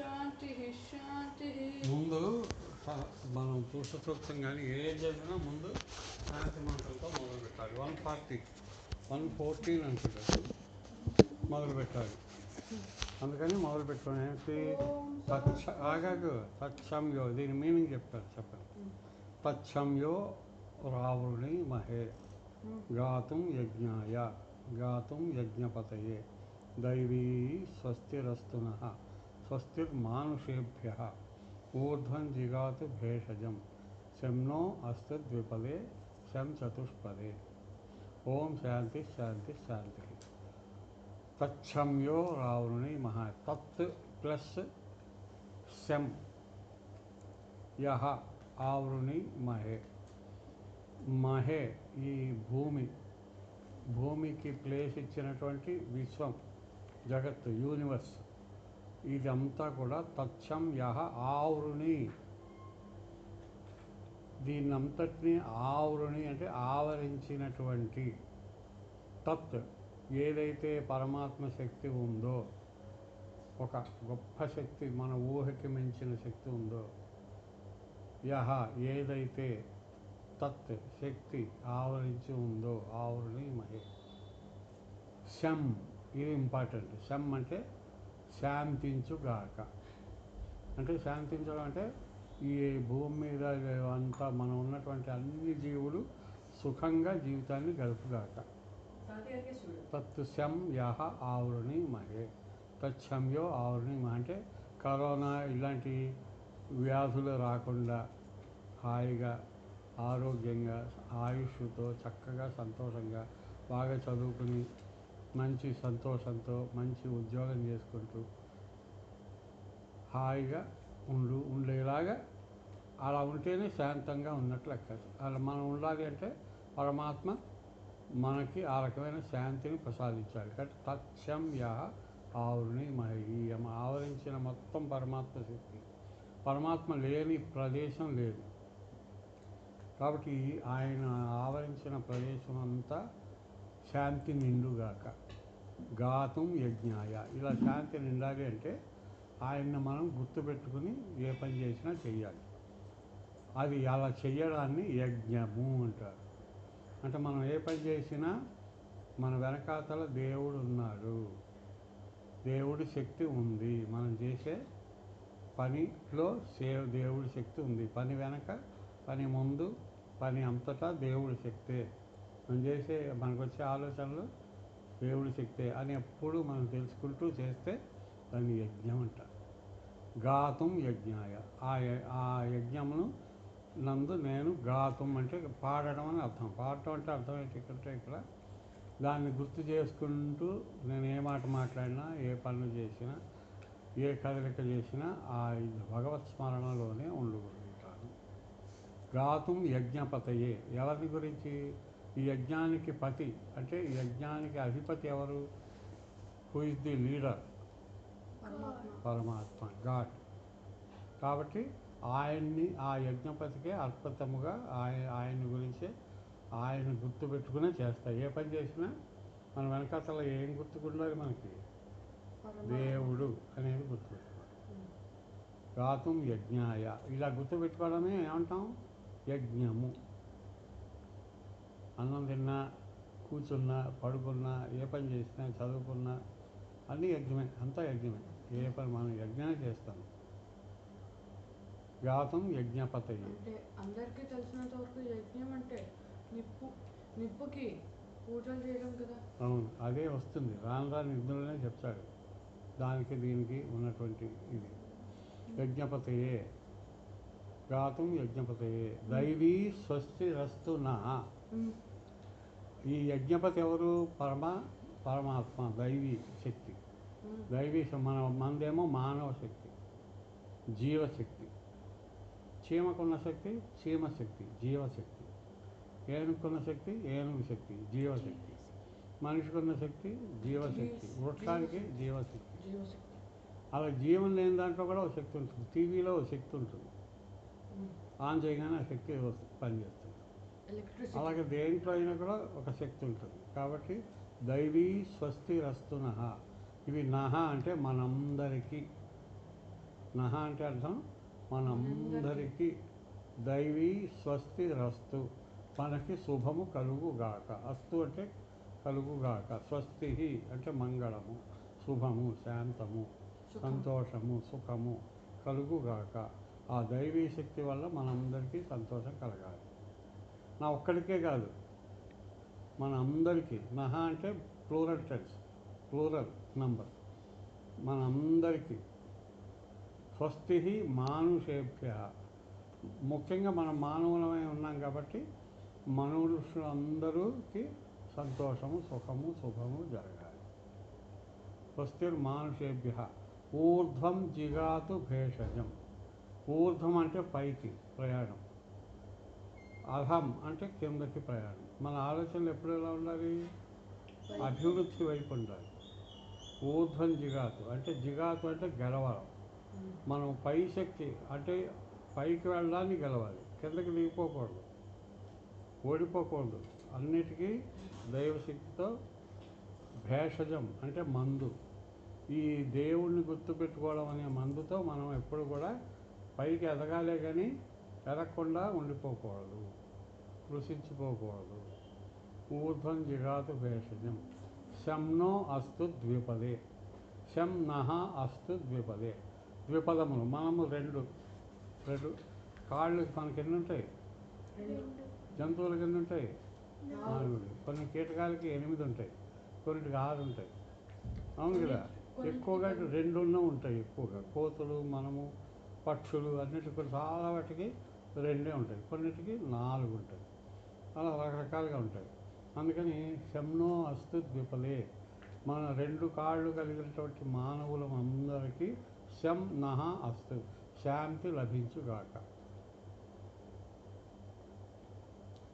శాంతి శాంతి. ముందు మనం పురుష సూక్తం కానీ ఏ చదివినా ముందు శాంతి మంత్రంతో మొదలు పెట్టాలి. 114 అనుకుంటారు మొదలు పెట్టాలి. అందుకని మొదలు పెట్టుకుని ఆగాగు తత్సంయో, దీని మీనింగ్ చెప్తారు, చెప్పండి. తత్సంయో రావణి మహే గాతుం యజ్ఞాయ గాతుం యజ్ఞపతయే దైవీ స్వస్తిరస్తునః స్వస్తిర్మానుషేభ్యః ఊర్ధ్వం జిగాతు భేషజం శంనో అస్తు ద్విపదే శం చతుష్పదే. ఓం శాంతి శాంతి శాంతి. తత్సంయో రావణి మహా, తత్ ప్లస్ శం యహ ఆవృణి మహే. మహే ఈ భూమికి ప్లేస్ ఇచ్చినటువంటి విశ్వం, జగత్తు, యూనివర్స్, ఇదంతా కూడా తత్సం యహ ఆవృణి. దీన్నంతటినీ ఆవృణి అంటే ఆవరించినటువంటి, తత్ ఏదైతే పరమాత్మ శక్తి ఉందో, ఒక గొప్ప శక్తి, మన ఊహకి మించిన శక్తి ఉందో, యహ ఏదైతే తత్ శక్తి ఆవరించి ఉందో ఆవృణి మహే. శం, ఇది ఇంపార్టెంట్. శం అంటే శాంతించుగాక. అంటే శాంతించడం అంటే ఈ భూమి మీద అంతా మనం ఉన్నటువంటి అన్ని జీవులు సుఖంగా జీవితాన్ని గడుపుగాక. తత్ శం యహ ఆవృణి మహే. తత్సంయో ఆవృణి మహే అంటే కరోనా ఇలాంటి వ్యాధులు రాకుండా హాయిగా ఆరోగ్యంగా ఆయుష్తో చక్కగా సంతోషంగా బాగా చదువుకుని మంచి సంతోషంతో మంచి ఉద్యోగం చేసుకుంటూ హాయిగా ఉండేలాగా, అలా ఉంటేనే శాంతంగా ఉన్నట్లు లెక్క. అలా మనం ఉండాలి అంటే పరమాత్మ మనకి ఆ రకమైన శాంతిని ప్రసాదించాలి. కాబట్టి తత్సం యహ ఆవృణి మహే. ఈ ఆవరించిన మొత్తం పరమాత్మ శక్తి. పరమాత్మ లేని ప్రదేశం లేదు. కాబట్టి ఆయన ఆవరించిన ప్రదేశం అంతా శాంతి నిండుగాక. గాతుం యజ్ఞాయ, ఇలా శాంతి నిండాలి అంటే ఆయన్ని మనం గుర్తుపెట్టుకుని ఏ పని చేసినా చెయ్యాలి. అది అలా చెయ్యడాన్ని యజ్ఞము అంటారు. అంటే మనం ఏ పని చేసినా మన వెనకాతల దేవుడు ఉన్నాడు, దేవుడి శక్తి ఉంది. మనం చేసే పనిలో దేవుడి శక్తి ఉంది. పని వెనక, పని ముందు, పని అంతటా దేవుడి శక్తే. మనం చేసే మనకు వచ్చే ఆలోచనలు దేవుడి శక్తే అని ఎప్పుడు మనం తెలుసుకుంటూ చేస్తే దాన్ని యజ్ఞం అంటారు. గాతుం యజ్ఞాయ, ఆ యజ్ఞమును నందు నేను గాతుం అంటే పాడడం అని అర్థం. పాడటం అంటే అర్థం ఏంటి ఇక్కడ దాన్ని గుర్తు చేసుకుంటూ నేను ఏ మాట మాట్లాడినా, ఏ పనులు చేసినా, ఏ కదలిక చేసినా ఆ భగవత్ స్మరణలోనే ఉండుకుంటాను. గాతుం యజ్ఞపతయే, ఎవరిని గురించి? ఈ యజ్ఞానికి పతి అంటే ఈ యజ్ఞానికి అధిపతి ఎవరు? Who is the leader? పరమాత్మ, గాడ్. కాబట్టి ఆయన్ని, ఆ యజ్ఞపతికే అర్పితముగా ఆయన్ని గురించే, ఆయన గుర్తుపెట్టుకునే చేస్తాయి. ఏ పని చేసినా మన వెనకాతల ఏం గుర్తుకుండాలి? మనకి దేవుడు అనేది గుర్తుపెట్టుకోవాలి. గాతుం యజ్ఞాయ, ఇలా గుర్తుపెట్టుకోవడమే ఏమంటాం? యజ్ఞము. అన్నం తిన్నా, కూర్చున్నా, పడుకున్నా, ఏ పని చేసినా, చదువుకున్నా అన్నీ యజ్ఞమే, అంతా యజ్ఞమే. ఏ పని మనం యజ్ఞమే చేస్తాం. గాతుం యజ్ఞపతయే. అంటే అందరికీ తెలిసినంత వరకు యజ్ఞం అంటే నిప్పుకి పూజలు చేయడం కదా. అవును, అదే వస్తుంది. రాను నిధులనే చెప్తాడు దానికి దీనికి ఉన్నటువంటి ఇది. యజ్ఞపతయే, గాతుం యజ్ఞపతయే దైవీ స్వస్తిరస్తునః. ఈ యజ్ఞపతి ఎవరు? పరమాత్మ, దైవీ శక్తి. దైవీ మనదేమో మానవ శక్తి, జీవశక్తి. చీమకున్న శక్తి చీమశక్తి, జీవశక్తి. ఏనుగుకున్న శక్తి ఏనుగు శక్తి, జీవశక్తి. మనిషికున్న శక్తి జీవశక్తి, వృక్షానికి జీవశక్తి. అలా జీవం లేని దాంట్లో కూడా ఒక శక్తి ఉంటుంది. టీవీలో ఒక శక్తి ఉంటుంది, ఆన్ చేయగానే ఆ శక్తి పనిచేస్తుంది. అలాగే దేంట్లో అయినా కూడా ఒక శక్తి ఉంటుంది. కాబట్టి దైవీ స్వస్తిరస్తునః, ఇవి నహ అంటే మనందరికీ నహ అంటే అర్థం మనందరికీ దైవీ స్వస్తి రస్తు, మనకి శుభము కలుగుగాక. అస్తు అంటే కలుగుగాక, స్వస్తి అంటే మంగళము, శుభము శాంతము సంతోషము సుఖము కలుగుగాక. ఆ దైవీ శక్తి వల్ల మనందరికీ సంతోషం కలగాలి. నా ఒక్కడికే కాదు, మన అందరికీ. నహ అంటే ప్లూరల్ టెన్స్, ప్లూరల్ నంబర్, మనందరికీ. స్వస్తి మానుషేభ్య, ముఖ్యంగా మనం మానవులమై ఉన్నాం కాబట్టి మనుషులందరికీ సంతోషము సుఖము శుభము జరగాలి. స్వస్తిర్మానుషేభ్య ఊర్ధ్వం జిగాతు భేషజం. ఊర్ధ్వం అంటే పైకి ప్రయాణం, అధం అంటే కిందకి ప్రయాణం. మన ఆలోచనలు ఎప్పుడు ఎలా ఉండాలి? అభివృద్ధి వైపు ఉండాలి. ఊర్ధ్వం జిగాతు అంటే జిగాతు అంటే గెలవడం. మనం పై శక్తి అంటే పైకి వెళ్ళడానికి గెలవాలి, కిందకి దిగిపోకూడదు, ఓడిపోకూడదు. అన్నిటికీ దైవశక్తితో భేషజం అంటే మందు, ఈ దేవుణ్ణి గుర్తుపెట్టుకోవడం అనే మందుతో మనం ఎప్పుడు కూడా పైకి ఎదగాలే కానీ ఎదగకుండా ఉండిపోకూడదు, కృషించిపోకూడదు. ఊర్ధ్వం జిగాతు భేషజం. శంనో అస్తు ద్విపదే, శం నహ అస్తు ద్విపదే. ద్విపదములు మనము రెండు కాళ్ళు మనకి ఎన్ని ఉంటాయి? జంతువులకి ఎన్ని ఉంటాయి? 4. కొన్ని కీటకాలకి 8 ఉంటాయి, కొన్నిటికి 6 ఉంటాయి. అవును కదా? ఎక్కువగా 2 ఉంటాయి. ఎక్కువగా కోతులు మనము పక్షులు అన్నిటికి కూడా చాలా వాటికి 2 ఉంటాయి, కొన్నిటికి 4 ఉంటాయి. అలా రకరకాలుగా ఉంటాయి. అందుకని శంనో అస్తు ద్విపదే, మన 2 కాళ్ళు కలిగినటువంటి మానవులం అందరికీ శం నహ అస్తు, శాంతి లభించుగాక.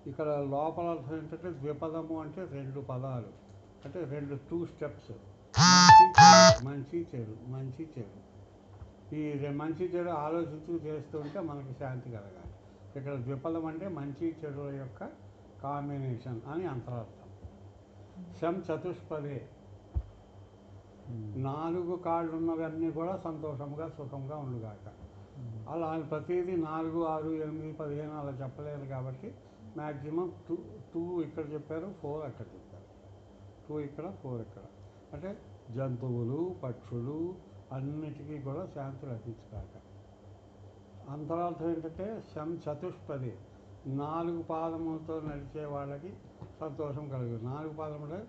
ఇక్కడ లోపల అర్థం ఏంటంటే ద్విపదము అంటే 2 పదాలు, అంటే 2 స్టెప్స్. మంచి చెడు మంచి చెడు, ఈ మంచి చెడు ఆలోచించు చేస్తూ ఉంటే మనకి శాంతి కలగాలి. ఇక్కడ ద్విపదం అంటే మంచి చెడుల యొక్క కాంబినేషన్ అని అంతరార్థం. శం చతుష్పదే, 4 కాళ్ళు ఉన్నవన్నీ కూడా సంతోషంగా సుఖంగా ఉండుగాక. అలా ప్రతిదీ 4, 6, 8, 15 అలా చెప్పలేరు కాబట్టి మ్యాక్సిమం 2 ఇక్కడ చెప్పారు, 4 అక్కడ చెప్పారు. 2 ఇక్కడ 4 ఇక్కడ, అంటే జంతువులు పక్షులు అన్నిటికీ కూడా శాంతి లభించుగాక. అంతరార్థం ఏంటంటే శం చతుష్పది, 4 పాదములతో నడిచే వాళ్ళకి సంతోషం కలుగు. 4 పాదములే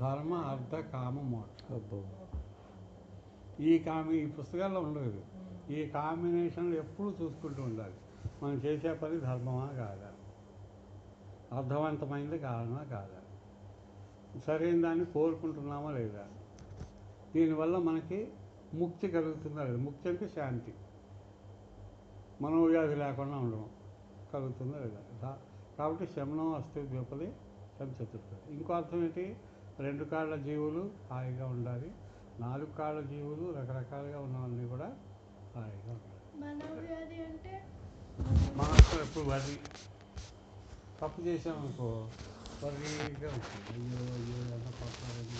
ధర్మ అర్థ కామ మోక్షం. ఈ పుస్తకాల్లో ఉండదు. ఈ కాంబినేషన్లు ఎప్పుడు చూసుకుంటూ ఉండాలి. మనం చేసే పని ధర్మమా కాదా, అర్థవంతమైంది కారణమా కాదా, సరైన దాన్ని కోరుకుంటున్నామా లేదా, దీనివల్ల మనకి ముక్తి కలుగుతుందా లేదా. ముక్తి అంటే శాంతి, మనోవ్యాధి లేకుండా ఉండడం కలుగుతుందా లేదా. కాబట్టి శమనం అస్తు ద్విపది శం చతుర్పది. ఇంకో అర్థం ఏంటి? 2 కాళ్ళ జీవులు హాయిగా ఉండాలి, 4 కాళ్ళ జీవులు రకరకాలుగా ఉన్నవన్నీ కూడా హాయిగా ఉండాలి. మనోవ్యాధి అంటే మనకు ఎప్పుడు వరి తప్పు చేసామనుకో వర్రీగా ఉంటుంది, అయ్యో అయ్యో ఎంత పడతారని.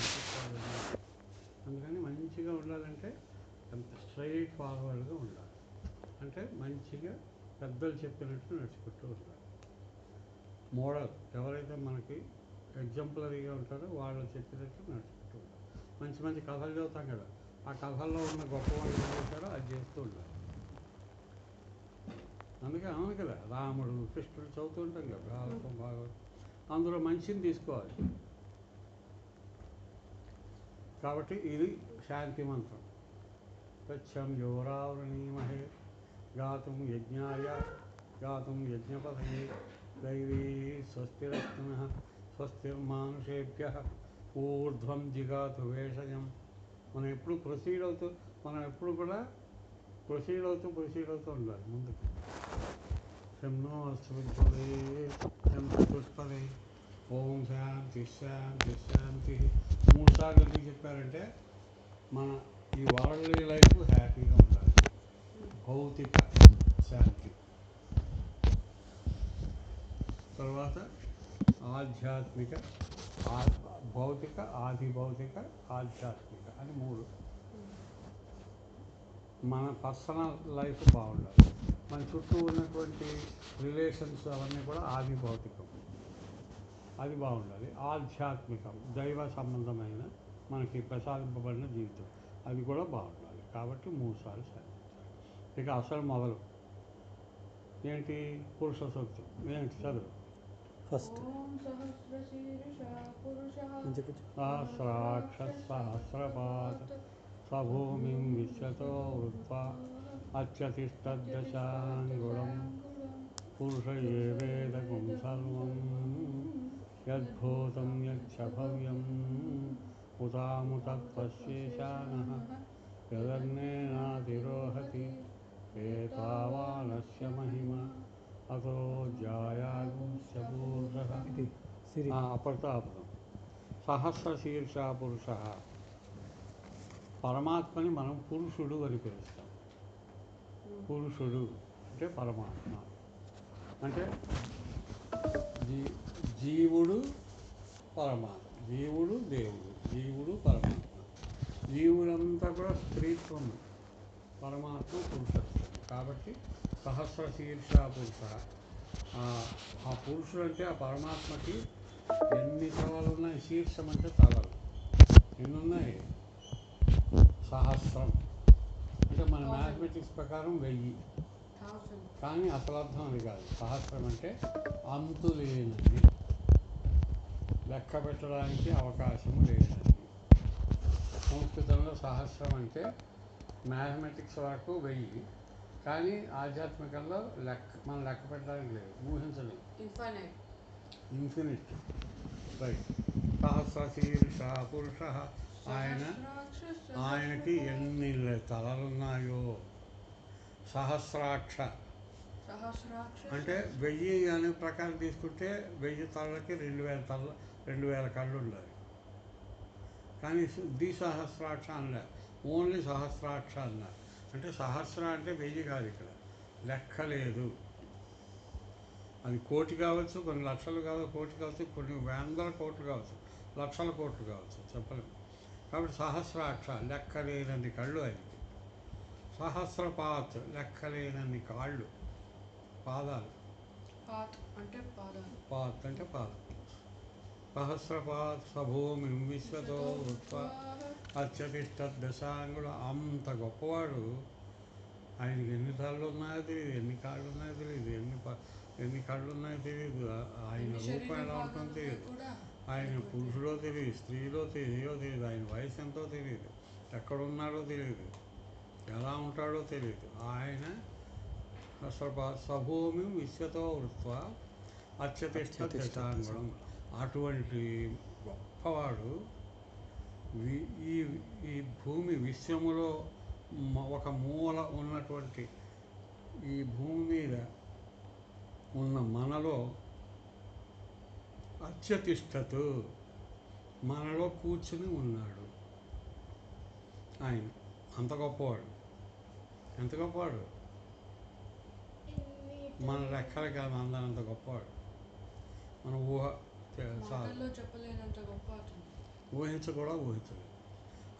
అందుకని మంచిగా ఉండాలంటే ఎంత స్ట్రైట్ ఫార్వర్డ్గా ఉండాలి, అంటే మంచిగా పెద్దలు చెప్పినట్టు నడుచుకుంటూ ఉండాలి. మోడల్ ఎవరైతే మనకి ఎగ్జాంపులరీగా ఉంటారో వాళ్ళు చెప్పినట్టు నడుచుకుంటూ ఉండాలి. మంచి మంచి కథలు చదువుతాం కదా, ఆ కథల్లో ఉన్న గొప్ప వాళ్ళు ఏం చేశారో అది చేస్తూ ఉండాలి. అందుకే అవును కదా, రాముడు కృష్ణుడు చదువుతూ ఉంటాం కదా, భారతం భాగవతం, అందులో మంచిని తీసుకోవాలి. కాబట్టి ఇది శాంతి మంత్రం. సత్యం యోరావృణీమహే గాతుం యజ్ఞాయ గాతుం యజ్ఞపథయే దైవీ స్వస్తిరస్తునః స్వస్తిర్మానుషేభ్యః ఊర్ధ్వం జిగాతు వేషజం. మనం ఎప్పుడు ప్రొసీడ్ కూడా ప్రొసీడ్ అవుతూ ఉండాలి ముందుకు. శంనో అస్తుపదే శం చతుష్పదే ఓం శాంతి శాంతి శాంతి. 3 సార్లు ఎందుకు చెప్పారంటే మన ఈ వరల్డ్ లైఫ్ హ్యాపీగా ఉండాలి, భౌతిక శాంతి, తర్వాత ఆధ్యాత్మిక, భౌతిక ఆధిభౌతిక ఆధ్యాత్మిక అని 3. మన పర్సనల్ లైఫ్ బాగుండాలి. మన చుట్టూ ఉన్నటువంటి రిలేషన్స్ అవన్నీ కూడా ఆది భౌతికం, అది బాగుండాలి. ఆధ్యాత్మికం, దైవ సంబంధమైన మనకి ప్రసాదింపబడిన జీవితం, అది కూడా బాగుండాలి. కాబట్టి 3 సార్లు శాంతించాలి. ఇక అసలు మొదలు ఏంటి? పురుష సూక్తం. ఏంటి చదువు? ఫస్ట్ ఓం సహస్రశీర్ష పురుషః సహస్రాక్ష సహస్రపాద స్వభూమిం విశ్వతో వృత్వా అత్యతిష్టదశాంగుళం పురుష ఏవేదకం సర్వం యద్భూతం యచ్చ భవ్యం ఉతాముతత్వశేషానః యదన్నేనాతిరోహతి ఏతావానస్య మహిమ అతో జాయాగుంశ్చ పురుషః. ఇది సిరి అప్పటితో ఆపుదాం. సహస్రశీర్ష పురుష, పరమాత్మని మనం పురుషుడు అని పిలుస్తాం. పురుషుడు అంటే పరమాత్మ, అంటే జీవుడు పరమాత్మ, జీవుడు దేవుడు, జీవుడు పరమాత్మ. జీవులంతా కూడా స్త్రీత్వం, పరమాత్మ పురుషత్వం. కాబట్టి సహస్రశీర్ష పురుష. ఆ పురుషుడు అంటే ఆ పరమాత్మకి ఎన్ని తలలు ఉన్నాయి? శీర్షం అంటే తలలు. ఎన్ని ఉన్నాయి? సహస్రం. అంటే మన మ్యాథమెటిక్స్ ప్రకారం 1000, కానీ అసలు అర్థం అది కాదు. సహస్రం అంటే అంతు లేనిది, లెక్క పెట్టడానికి అవకాశము లేనిది. సంస్కృతంలో సహస్రం అంటే మ్యాథమెటిక్స్ వరకు 1000, కానీ ఆధ్యాత్మికంలో మనం లెక్క పెట్టడానికి లేదు, ఊహించలేదు. ఇన్ఫినిట్. రైట్. సహస్రశీర్ష పురుష, ఆయనకి ఎన్ని తలలున్నాయో. సహస్రాక్ష అంటే 1000 అనే ప్రకారం తీసుకుంటే 1000 తలలకి 2000 కళ్ళు ఉండాలి. కానీ ద్విసహస్రాక్ష అనలే, ఓన్లీ సహస్రాక్ష అన్నారు. అంటే సహస్ర అంటే 1000 కాదు, ఇక్కడ లెక్క లేదు. అది కోటి కావచ్చు, కొన్ని లక్షలు కావచ్చు, కోటి కావచ్చు, కొన్ని వందల కోట్లు కావచ్చు, లక్షల కోట్లు కావచ్చు, చెప్పలేము. కాబట్టి సహస్రాక్ష, లెక్కలేనన్ని కళ్ళు ఆయనకి. సహస్రపాత్, లెక్కలేనన్ని కాళ్ళు, పాదాలు. పాత్ అంటే పాదం. సహస్రపాత్ స్వభూమి విశ్వతో వృత్వా అత్యతిష్టదశాంగుళ. అంత గొప్పవాడు. ఆయనకి ఎన్ని తలలు ఉన్నాయో తెలియదు, ఎన్ని కాళ్ళు ఉన్నాయో తెలియదు, ఎన్ని కళ్ళు ఉన్నాయో తెలియదు. ఆయన రూపం ఎలా ఉంటుందో తెలియదు. ఆయన పురుషుడో తెలియదు, స్త్రీలో తెలియదు, ఆయన వయసు ఎంతో తెలియదు, ఎక్కడున్నాడో తెలియదు, ఎలా ఉంటాడో తెలియదు. ఆయన స్వభూమి విశ్వతో వృత్వా అత్యతిష్టదశాంగుళం. అటువంటి గొప్పవాడు ఈ భూమి విశ్వములో ఒక మూల ఉన్నటువంటి ఈ భూమి మీద ఉన్న మనలో అత్యతిష్టతు, మనలో కూర్చుని ఉన్నాడు ఆయన. అంత గొప్పవాడు. ఎంత గొప్పవాడు? మన లెక్కలు కాదు, అంత గొప్పవాడు. మన చెప్పలేనంత గొప్ప, ఊహించలేదు.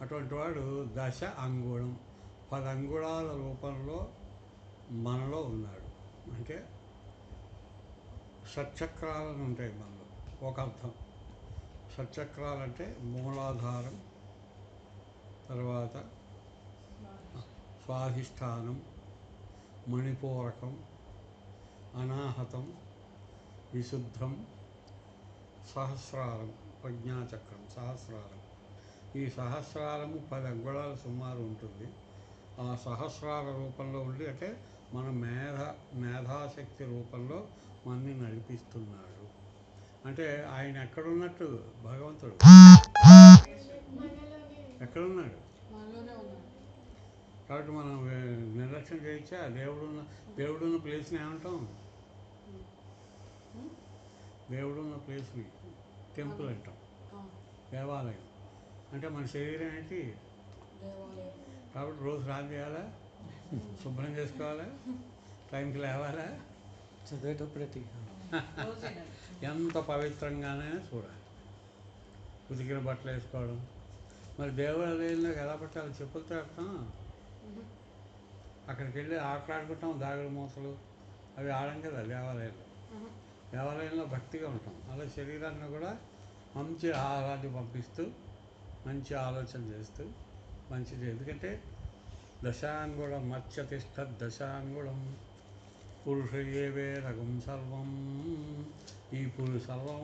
అటువంటి వాడు 10 అంగుళం, 10 అంగుళాల రూపంలో మనలో ఉన్నాడు. అంటే షట్చక్రాలను ఉంటాయి మనలో, ఒక అర్థం. షట్చక్రాలంటే మూలాధారం, తర్వాత స్వాధిష్టానం, మణిపూరకం, అనాహతం, విశుద్ధం, సహస్రారం, ప్రజ్ఞాచక్రం, సహస్రారం. ఈ సహస్రారము 10 అంగుళాలు సుమారు ఉంటుంది. ఆ సహస్రార రూపంలో ఉండి, అంటే మన మేధాశక్తి రూపంలో మనని నడిపిస్తున్నాడు. అంటే ఆయన ఎక్కడున్నట్టు? భగవంతుడు ఎక్కడున్నాడు? కాబట్టి మనం నిర్లక్ష్యం చేయొచ్చా? దేవుడున్న ప్లేస్ని ఏమంటాం? దేవుడున్న ప్లేస్ని టెంపుల్ అంటాం, దేవాలయం. అంటే మన శరీరం ఏంటి? కాబట్టి రోజు స్నానం చేయాలా, శుభ్రం చేసుకోవాలా, టైంకి లేవాలా, చదివేటప్పుడే ఎంత పవిత్రంగానే చూడాలి. ఉతికిన బట్టలు వేసుకోవడం. మరి దేవాలయంలో ఎలా పట్టాలి? చెప్పులతో వెళ్తాం, అక్కడికి వెళ్ళి ఆటలాడుకుంటాం, దాగుడు మూతలు అవి ఆడం కదా దేవాలయంలో. ఆహా. దేవాలయంలో భక్తిగా ఉంటాం. అలా శరీరాన్ని కూడా మంచి ఆహారాన్ని పంపిస్తూ మంచి ఆలోచన చేస్తూ మంచిది. ఎందుకంటే దశాంగుళం మత్స్యతిష్ట దశాంగుళం పురుష ఏవే రఘం సర్వం. ఈ సర్వం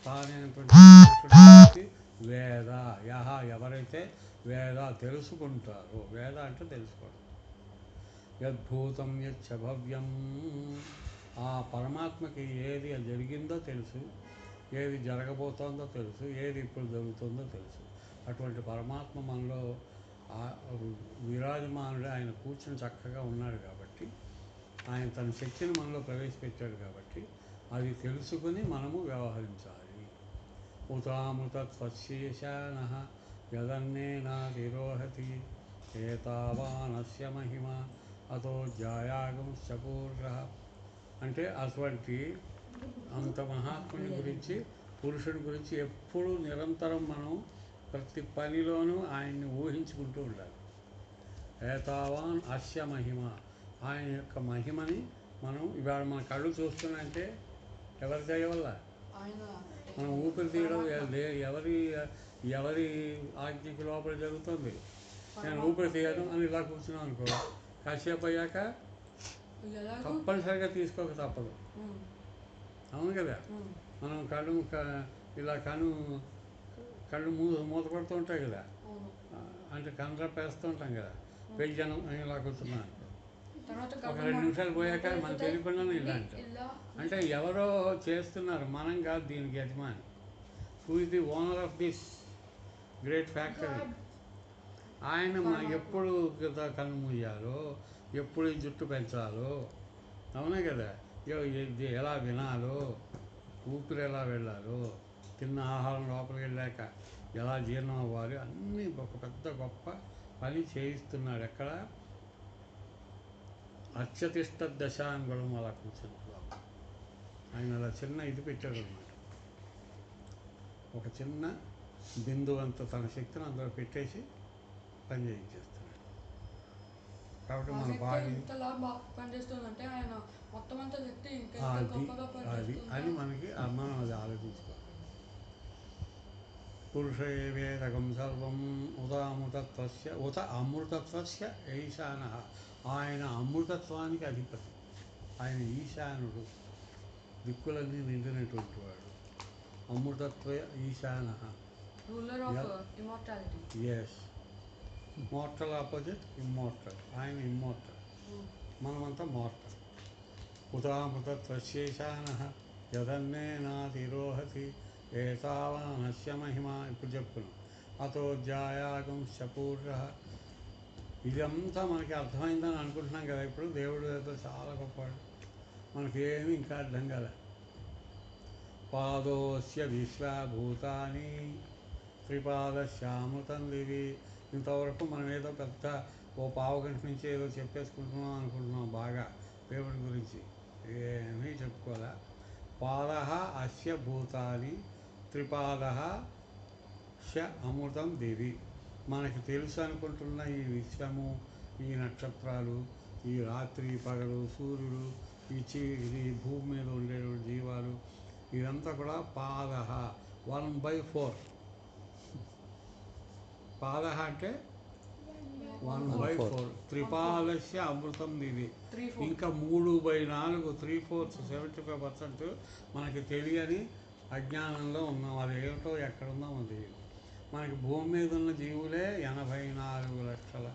తానైనటువంటి పురుషుడు వేద యహ ఎవరైతే వేద తెలుసుకుంటారో, వేద అంటే తెలుసుకోవడం, యద్భూతం యచ్చ భవ్యం ఆ పరమాత్మకి ఏది జరిగిందో తెలుసు, ఏది జరగబోతోందో తెలుసు, ఏది ఇప్పుడు జరుగుతుందో తెలుసు. అటువంటి పరమాత్మ మనలో విరాజమానుడు, ఆయన కూర్చుని చక్కగా ఉన్నాడు కాబట్టి, ఆయన తన శక్తిని మనలో ప్రవేశపెట్టాడు కాబట్టి అది తెలుసుకుని మనము వ్యవహరించాలి. ఉతామృతత్వశేషాన యదన్నేనాతిరోహతి ఏతావానస్య మహిమ అతో జాయాగంశ్చ పూర్ణ. అంటే అటువంటి అంత మహాత్ముని గురించి, పురుషుడి గురించి ఎప్పుడూ నిరంతరం మనం ప్రతి పనిలోనూ ఆయన్ని ఊహించుకుంటూ ఉండాలి. ఏతావాన్ అస్య మహిమ, ఆయన యొక్క మహిమని మనం ఇవాళ మన కళ్ళు చూస్తున్నాయంటే ఎవరి దయ వల్ల? ఆయన మనం ఊపిరి తీయడం ఎవరి ఆజ్ఞకి లోపల జరుగుతుంది. నేను ఊపిరి తీయడం అని ఇలా కూర్చున్నాం అనుకో, కాసేపు అయ్యాక ఎలాగో తప్పనిసరిగా తీసుకోక తప్పదు. అవును కదా. మనం ఇలా కళ్ళు మూత పడుతూ ఉంటాయి కదా, అవును. అంటే కన్ను ఉంటాం కదా, పెంచను అని ఇలా కూర్చున్నాను అనుకో, తర్వాత ఒక 2 నిమిషాలు పోయాక మనం తెలియకుండానే ఇలా అంటాం. అంటే ఎవరో చేస్తున్నారు, మనం కాదు దీనికి యజమాని. Who is the owner of this great factory? ఆయన మనం ఎప్పుడు కన్ను మూయాలో, ఎప్పుడు ఈ జుట్టు పెంచాలో, అవునే కదా, ఎలా వినాలో, ఊపిరి ఎలా వెళ్ళాలో, తిన్న ఆహారం లోపలికి వెళ్ళాక ఎలా జీర్ణం అవ్వాలి, అన్నీ ఒక పెద్ద గొప్ప పని చేయిస్తున్నాడు. ఎక్కడ? అత్యతిష్ట దశాంగుళం అలా కూర్చుని ఆయన అలా చిన్న ఇది పెట్టాడు అనమాట. ఒక చిన్న బిందువు అంత తన శక్తిని అందులో పెట్టేసి పని చేయించేస్తున్నాడు. కాబట్టి మన బాడీ పనిచేస్తుందంటే ఆయన మొత్తం అంతా శక్తి అది అని మనకి మనం అది ఆలోచించుకోవాలి. పురుష ఏవేదకం సర్వం ఉత అమృతత్వస్య ఈశాన. ఆయన అమృతత్వానికి అధిపతి, ఆయన ఈశానుడు, దిక్కులన్నీ నిండినటువంటి వాడు. అమృతత్వ ఈశాన. Ruler of immortality. Yes, mortal opposite immortal. ఆయన ఇమ్మోర్టల్, మనమంతా మోర్టల్. ఉతామృతత్వశేషాన యదన్నేనాతిరోహతి ఏతావానస్య మహిమ. ఇప్పుడు చెప్పుకున్నాం. అతో జాయాగంశ్చ పూర్ణ. ఇదంతా మనకి అర్థమైందని అనుకుంటున్నాం కదా. ఇప్పుడు దేవుడు ఏదో చాలా గొప్పవాడు, మనకేమీ ఇంకా అర్థం కాలే. పాదోస్య విశ్వభూతాని త్రిపాదశ్యామృతం దివి. ఇంతవరకు మనం ఏదో పెద్ద పావుగంట నుంచి ఏదో చెప్పేసుకుంటున్నాం అనుకుంటున్నాం బాగా దేవుడి గురించి. ఏమీ చెప్పుకోలే. పాద అస్య భూతాని త్రిపాద శ అమృతం దివి. మనకి తెలుసు అనుకుంటున్న ఈ విశ్వము, ఈ నక్షత్రాలు, ఈ రాత్రి పగలు, సూర్యుడు, ఈ భూమి మీద ఉండే జీవాలు, ఇదంతా కూడా పాద 1/4. పాద అంటే 1/4. త్రిపాదస్య అమృతం దివి. ఇంకా 3/4, 3/4, 75% మనకి తెలియని అజ్ఞానంలో ఉన్నాం. అది ఏమిటో ఎక్కడుందో మనకు తెలియదు. మనకి భూమి మీద ఉన్న జీవులే 84 లక్షల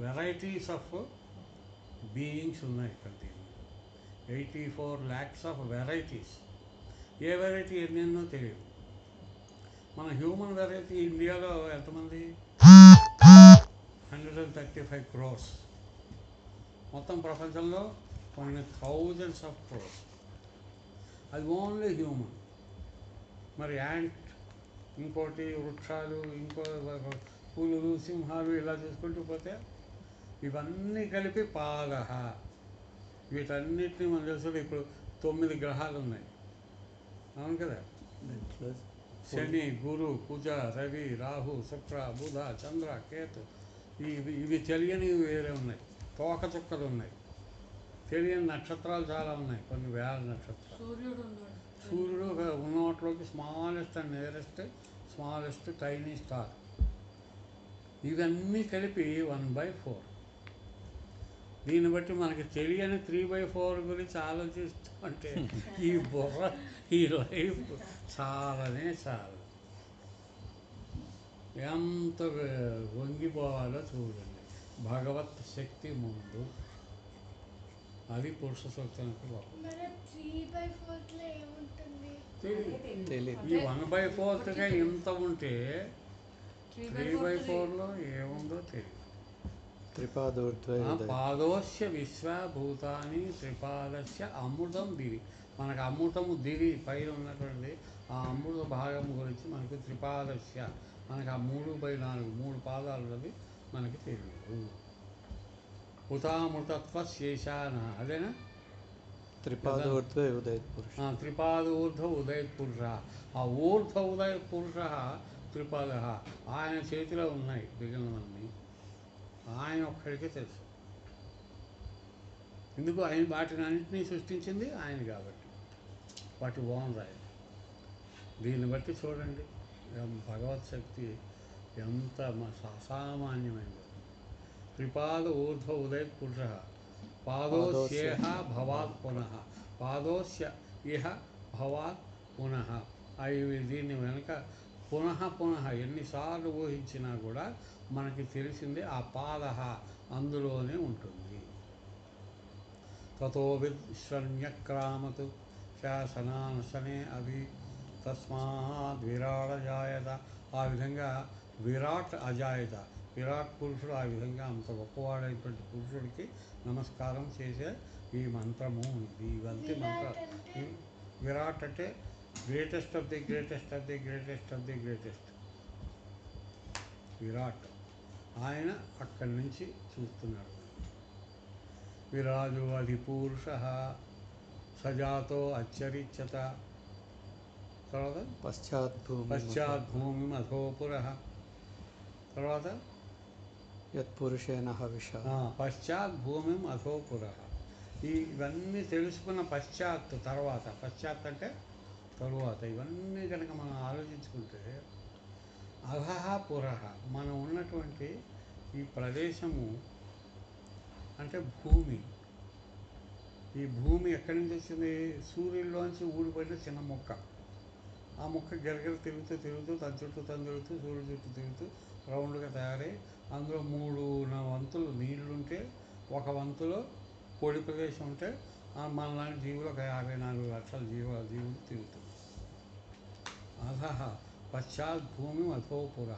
వెరైటీస్ ఆఫ్ బీయింగ్స్ ఉన్నాయి ఇక్కడ. దీని 84 lakhs of varieties. A variety ఎన్నెన్నో తెలియదు. మన హ్యూమన్ వెరైటీ ఇండియాలో ఎంతమంది? 135 crores. మొత్తం ప్రపంచంలో కొన్ని thousands of crores. అది ఓన్లీ హ్యూమన్. మరి యాంట్, ఇంకోటి వృక్షాలు, ఇంకో పులులు, సింహాలు, ఇలా చూసుకుంటూ పోతే ఇవన్నీ కలిపి పాద. వీటన్నిటిని మనం తెలుసు. ఇప్పుడు 9 గ్రహాలు ఉన్నాయి, అవును కదా. శని, గురు, కుజ, రవి, రాహు, శుక్ర, బుధ, చంద్ర, కేతు. ఇవి తెలియనివి వేరే ఉన్నాయి. తోకచుక్కలు ఉన్నాయి, తెలియని నక్షత్రాలు చాలా ఉన్నాయి, కొన్ని వేల నక్షత్రాలు. సూర్యుడు ఉన్నాడు. సూర్యుడు ఉన్న వాటిలోకి smallest and nearest smallest tiny star. ఇవన్నీ కలిపి 1/4. దీన్ని బట్టి మనకి తెలియని 3/4 గురించి ఆలోచిస్తూ అంటే ఈ బుర్ర ఈ లైఫ్ చాలానే చాలు. ఎంత వంగిపోవాలో చూడండి భగవత్ శక్తి ముందు. అది పురుష సూక్తానికి బాబు మరి 3/4 ఏముంటుంది? తెలియదు. ఈ 1/4గా ఇంత ఉంటే 3/4లో ఏముందో తెలియదు. త్రిపాదోర్ధ్వ పాదోస్య విశ్వభూతాని త్రిపాదస్య అమృతం దివి. మనకు అమృతము దివి పైన ఉన్నటువంటి ఆ అమృత భాగం గురించి మనకు త్రిపాదస్య, మనకు ఆ 3/4 3 పాదాలు ఉన్నది మనకి తెలియదు. ఉతామృతత్వ శేషాన అదేనా? త్రిపాదోర్ధ్వ ఉదయత్ పురుష. త్రిపాదూర్ధ ఉదయత్ పురుష. ఆ ఊర్ధ ఉదయత్ పురుష త్రిపాద ఆయన చేతిలో ఉన్నాయి, మిగిలినవన్నీ ఆయన ఒక్కడికే తెలుసు. ఎందుకు? ఆయన వాటిని అన్నింటినీ సృష్టించింది ఆయన కాబట్టి వాటి ఓనర్ ఆయన. దీన్ని బట్టి చూడండి భగవత్ శక్తి ఎంత అసామాన్యమైనది. త్రిపాద ఊర్ధ్వ ఉదయత్ పురుష పాదోస్యేహ భవాత్ పునః. పాదోస్య ఇహ భవాత్ పునః. అవి దీన్ని వెనక పునః పునః ఎన్నిసార్లు ఊహించినా కూడా మనకి తెలిసింది ఆ పాద అందులోనే ఉంటుంది. తతో విశ్వన్యక్రామతు శాసనానశనే అవి తస్మాత్ విరాట్ అజాయత. ఆ విధంగా విరాట్ అజాయత, విరాట్ పురుషుడు ఆ విధంగా అంత గొప్పవాడైనటువంటి పురుషుడికి నమస్కారం చేసే ఈ మంత్రము ఇది. ఇవంతే మంత్రం. విరాట్ అంటే greatest of the greatest of the greatest of the greatest Virat. ఆయన అక్కడి నుంచి చూస్తున్నాడు. విరాజో అధిపూరుష సజాతో అచ్చరిచ్చత. తర్వాత పశ్చాద్భూమి అధోపుర. తర్వాత యత్పురుషేణ హవిష. పశ్చాద్భూమి అధోపుర. ఇవన్నీ తెలుసుకున్న పశ్చాత్ తర్వాత, పశ్చాత్ అంటే తరువాత, ఇవన్నీ కనుక మనం ఆలోచించుకుంటే అధః పురః మనం ఉన్నటువంటి ఈ ప్రదేశము అంటే భూమి. ఈ భూమి ఎక్కడి నుంచి వచ్చింది? సూర్యుల్లోంచి ఊడిపడిన చిన్న మొక్క. ఆ మొక్క గిరగిర తిరుగుతూ తిరుగుతూ తన చుట్టూ తను తిరుగుతూ సూర్యుడు చుట్టూ తిరుగుతూ రౌండ్గా తయారై అందులో 3 వంతులు నీళ్లుంటే, 1 వంతులో పొడి ప్రదేశం ఉంటే మనలాంటి జీవులు ఒక 54 లక్షల జీవులు తిరుగుతుంది. అధః పశ్చాత్ భూమి అధోపుర.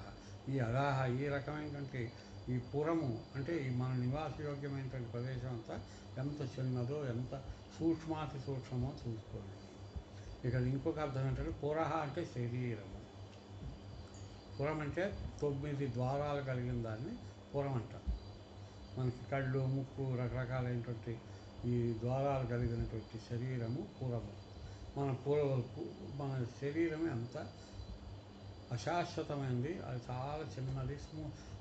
ఈ అధః ఈ రకమైనటువంటి ఈ పురము అంటే ఈ మన నివాసయోగ్యమైనటువంటి ప్రదేశం అంతా ఎంత చిన్నదో, ఎంత సూక్ష్మాతి సూక్ష్మమో చూసుకోండి. ఇక్కడ ఇంకొక అర్థం ఏంటంటే పురః అంటే శరీరము. పురం అంటే 9 ద్వారాలు కలిగిన దాన్ని పురం అంటారు. మనకి కళ్ళు, ముక్కు, రకరకాలైనటువంటి ఈ ద్వారాలు కలిగినటువంటి శరీరము పురము. మన శరీరం ఎంత అశాశ్వతమైంది, అది చాలా చిన్నది,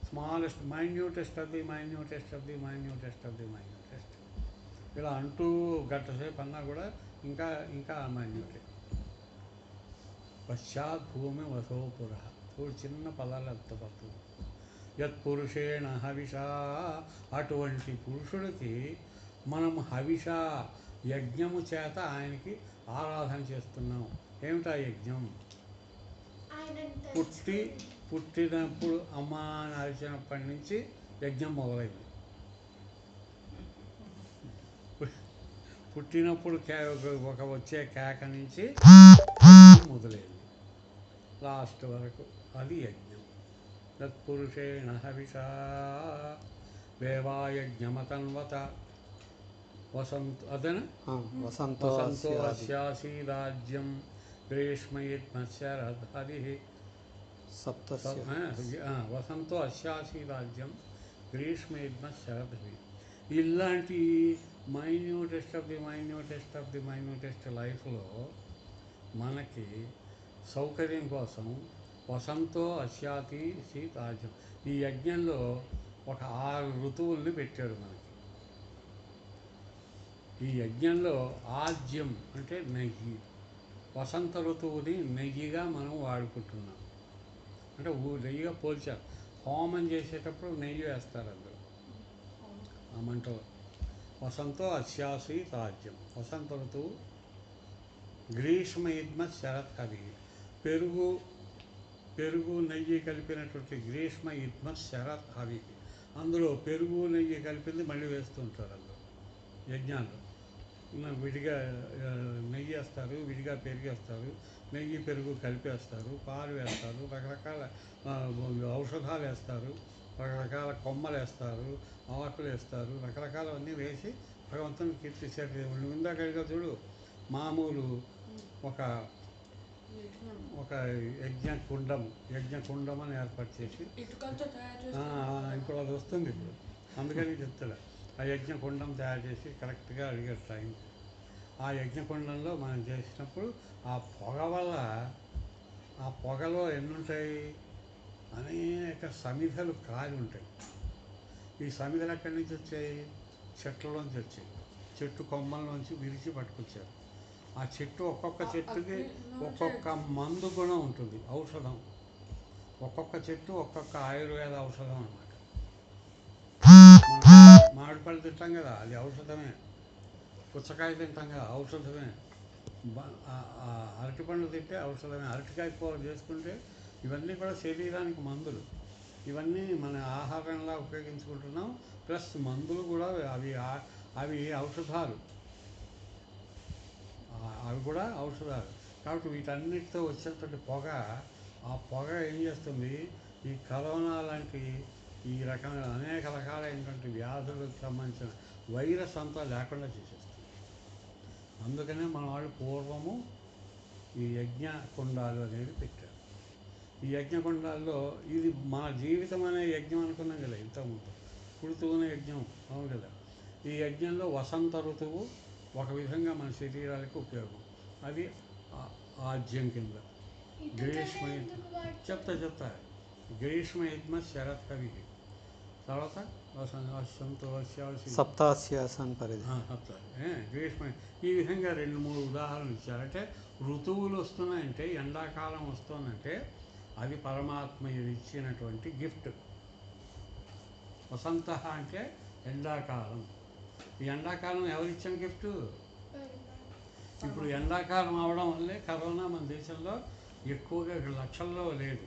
smallest minutest of the minutest of the minutest of the minutest. ఇలా అంటూ గంట సేపు అన్నా కూడా ఇంకా ఇంకా మైన్యూటే. పశ్చాత్ భూమి వసోపుర. చూడు చిన్న పదాలు ఎంత పడుతుంది. యత్పురుషేణ హవిష. అటువంటి పురుషుడికి మనం హవిష యజ్ఞము చేత ఆయనకి ఆరాధన చేస్తున్నాం. ఏమిటా యజ్ఞం? పుట్టినప్పుడు అమ్మ అని అరిచినప్పటి నుంచి యజ్ఞం మొదలైంది. పుట్టినప్పుడు ఒక వచ్చే కేక నుంచి మొదలైంది లాస్ట్ వరకు, అది యజ్ఞం. తత్పురుషేణ హవిష దేవాయజ్ఞమతన్వత. అదేనా? వసంతో అస్యాసీరాజ్యం గ్రీష్మయత్మశరద్ధరి. వసంతో అస్యాసీరాజ్యం గ్రీష్మయత్మశరద్ధరి. ఇలాంటి minutest of the minutest of the minutest లైఫ్లో మనకి సౌకర్యం కోసం వసంతో అస్యాతి సీతాజ్యం. ఈ యజ్ఞంలో ఒక 6 ఋతువుల్ని పెట్టాడు మనకి. ఈ యజ్ఞంలో ఆజ్యం అంటే నెయ్యి. వసంత ఋతువుని నెయ్యిగా మనం వాడుకుంటున్నాం. అంటే నెయ్యిగా పోల్చారు. హోమం చేసేటప్పుడు నెయ్యి వేస్తారు అందులో ఆ మంటలో. వసంతో అస్యాసి రాజ్యం. వసంత ఋతువు. గ్రీష్మ యుగ్మ శరత్ కవి. పెరుగు నెయ్యి కలిపినటువంటి గ్రీష్మ యుగ్మ శరత్ కవి. అందులో పెరుగు నెయ్యి కలిపింది మళ్ళీ వేస్తుంటారు అందులో యజ్ఞాల్లో. విడిగా నెయ్యి వేస్తారు, విడిగా పెరుగు వేస్తారు, నెయ్యి పెరుగు కలిపేస్తారు, పాలు వేస్తారు, రకరకాల ఔషధాలు వేస్తారు, రకరకాల కొమ్మలు వేస్తారు, ఆకులు వేస్తారు, రకరకాలవన్నీ వేసి భగవంతుని కీర్తిస్తారు. ఇందాక చూడు, మామూలు ఒక యజ్ఞ కుండం అని ఏర్పాటు చేసి ఇటుకలతో తయారు ఇప్పుడు అది వస్తుంది ఇప్పుడు, అందుకని చెప్తా. ఆ యజ్ఞకుండం తయారు చేసి కరెక్ట్గా అడిగారు టైం. ఆ యజ్ఞకుండంలో మనం చేసినప్పుడు ఆ పొగ వల్ల, ఆ పొగలో ఎన్నుంటాయి, అనేక సమిధలు కాలి ఉంటాయి. ఈ సమిధలు ఎక్కడి నుంచి వచ్చాయి? చెట్లలోంచి వచ్చాయి. చెట్టు కొమ్మల్లోంచి విరిచి పట్టుకొచ్చారు. ఆ చెట్టు ఒక్కొక్క చెట్టుకి ఒక్కొక్క మందు గుణం ఉంటుంది, ఔషధం. ఒక్కొక్క చెట్టు ఒక్కొక్క ఆయుర్వేద ఔషధం అన్నమాట. మామిడిపళ్ళు తింటాం కదా, అది ఔషధమే. పుచ్చకాయ తింటాం కదా, ఔషధమే. అరటిపండు తింటే ఔషధమే. అరటికాయ కూర చేసుకుంటే ఇవన్నీ కూడా శరీరానికి మందులు. ఇవన్నీ మన ఆహారంలా ఉపయోగించుకుంటున్నాం. ప్లస్ మందులు కూడా అవి ఔషధాలు. అవి కూడా ఔషధాలు. కాబట్టి వీటన్నిటితో వచ్చేటువంటి పొగ, ఆ పొగ ఏం చేస్తుంది, ఈ కరోనా లాంటి ఈ రకమైన అనేక రకాలైనటువంటి వ్యాధులకు సంబంధించిన వైరస్ అంతా లేకుండా చేసేస్తుంది. అందుకనే మన వాళ్ళు పూర్వము ఈ యజ్ఞ కుండాలు అనేది పెట్టారు. ఈ యజ్ఞకుండాల్లో ఇది మన జీవితం అనే యజ్ఞం అనుకున్నాం కదా ఇంతకుముందు, పుడుతూనే యజ్ఞం, అవును కదా. ఈ యజ్ఞంలో వసంత ఋతువు ఒక విధంగా మన శరీరాలకు ఉపయోగం. అది ఆజ్యం కింద. గ్రీష్మ చెప్తా గ్రీష్మ యుగ్మ శరత్ కవి. తర్వాత వసంతో సప్తాస్యాసన్ పరిధి. గ్రీష్మ. ఈ విధంగా 2-3 ఉదాహరణలు ఇచ్చారు. అంటే ఋతువులు వస్తున్నాయంటే, ఎండాకాలం వస్తుందంటే అది పరమాత్మ ఇచ్చినటువంటి గిఫ్ట్. వసంత అంటే ఎండాకాలం. ఈ ఎండాకాలం ఎవరిచ్చిన గిఫ్ట్? ఇప్పుడు ఎండాకాలం అవడం వల్లే కరోనా మన దేశంలో ఎక్కువగా లక్షల్లో లేదు.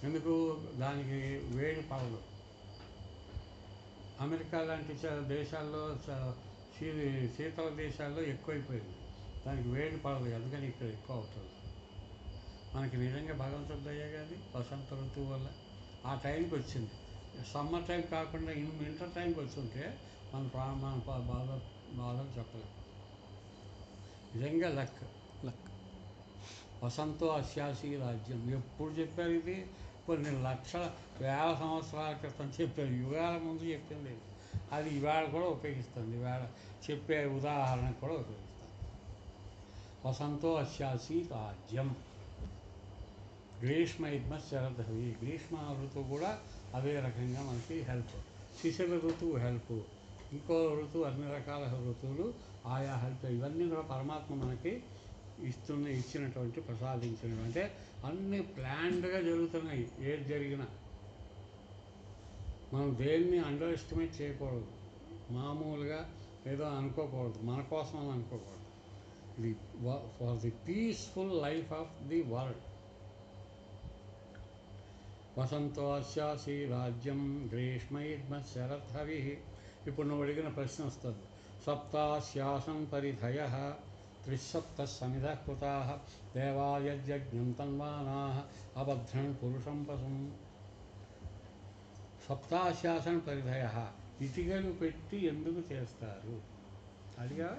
ఎందుకు? దానికి వేడి పడదు. అమెరికా లాంటి దేశాల్లో, శీతల దేశాల్లో ఎక్కువైపోయింది. దానికి వేడి పడదు, అందుకని ఇక్కడ ఎక్కువ అవుతుంది. మనకి నిజంగా భగవంతుడి దయ కాదు, వసంత ఋతువు వల్ల ఆ టైంకి వచ్చింది. సమ్మర్ టైం కాకుండా వింటర్ టైంకి వచ్చుంటే మన బాధలు చెప్పలేము. నిజంగా లక్. వసంతో అస్యాసి రాజ్యం. ఎప్పుడు చెప్పారు ఇది? కొన్ని లక్షల వేల సంవత్సరాల క్రితం చెప్పారు, యుగాల ముందు చెప్పింది. అది ఇవాళ కూడా ఉపయోగిస్తుంది. ఇవాళ చెప్పే ఉదాహరణ కూడా ఉపయోగిస్తుంది. వసంతో అస్యాసి రాజ్యం. గ్రీష్మ యుగ్మ శరదవి. గ్రీష్మ ఋతువు కూడా అదే రకంగా మనకి హెల్ప్. శిశిర ఋతువు హెల్ప్. ఇంకో ఋతువు, అన్ని రకాల ఋతువులు ఆయా హెల్ప్. ఇవన్నీ కూడా పరమాత్మ మనకి ఇచ్చినటువంటి, ప్రసాదించినవి. అంటే అన్నీ ప్లాన్డ్గా జరుగుతున్నాయి. ఏది జరిగినా మనం దేన్ని అండర్ ఎస్టిమేట్ చేయకూడదు. మామూలుగా ఏదో అనుకోకూడదు, మన కోసం అని అనుకోకూడదు. ఇది for the peaceful life of the world. వసంతో అస్యాసి రాజ్యం గ్రీష్మైర్మ శరద్హవి. ఇప్పుడు నువ్వు అడిగిన ప్రశ్న వస్తుంది. సప్తాస్యాసం పరిధయ త్రిసప్త సమిధ కృతా దేవాయజ్ఞం తన్వానా అబధ్రన్ పురుషం పశుం. సప్తాశ్యాసన పరిధయ. ఇటుకలు పెట్టి ఎందుకు చేస్తారు? అదిగా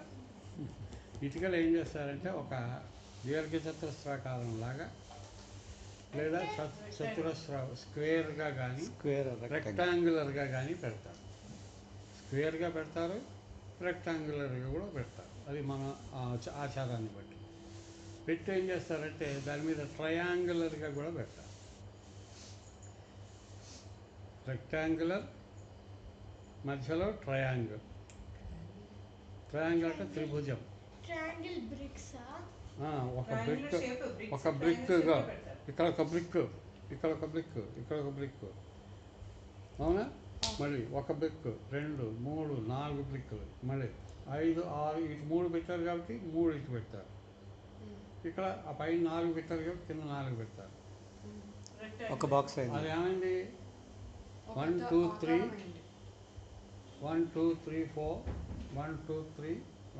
ఇటుకలు ఏం చేస్తారంటే ఒక దీర్ఘచతురస్రాకారం లాగా, లేదా స్క్వేర్గా కానీ, రెక్టాంగులర్గా కానీ పెడతారు. స్క్వేర్గా పెడతారు, రెక్టాంగులర్గా కూడా పెడతారు. అది మన ఆచారాన్ని బట్టి పెట్టి ఏం చేస్తారంటే దాని మీద ట్రయాంగులర్గా కూడా పెడతారు. రెక్టాంగులర్ మధ్యలో ట్రయాంగిల్. ట్రయాంగిల్ అంటే త్రిభుజం. ట్రయాంగిల్ బ్రిక్సా? ఒక బ్రిక్, Triangular shape bricks. ఒక బ్రిక్ Triangle shape పెడతారు. ఇక్కడ ఒక బ్రిక్, ఇక్కడ ఒక బ్రిక్, ఇక్కడ ఒక బ్రిక్, అవునా? మళ్ళీ ఒక బ్రిక్, 2, 3, 4 బ్రిక్కులు, మళ్ళీ 5, 6 ఇటు 3 పెట్టారు కాబట్టి 3 ఇటు పెడతారు. ఇక్కడ ఆ పైన 4 పెట్టారు కాబట్టి కింద 4 పెడతారు. Rectangle. ఒక బాక్స్ అది అయింది. ఏమైంది? 1 2 3 1 2 3 4 1 2 3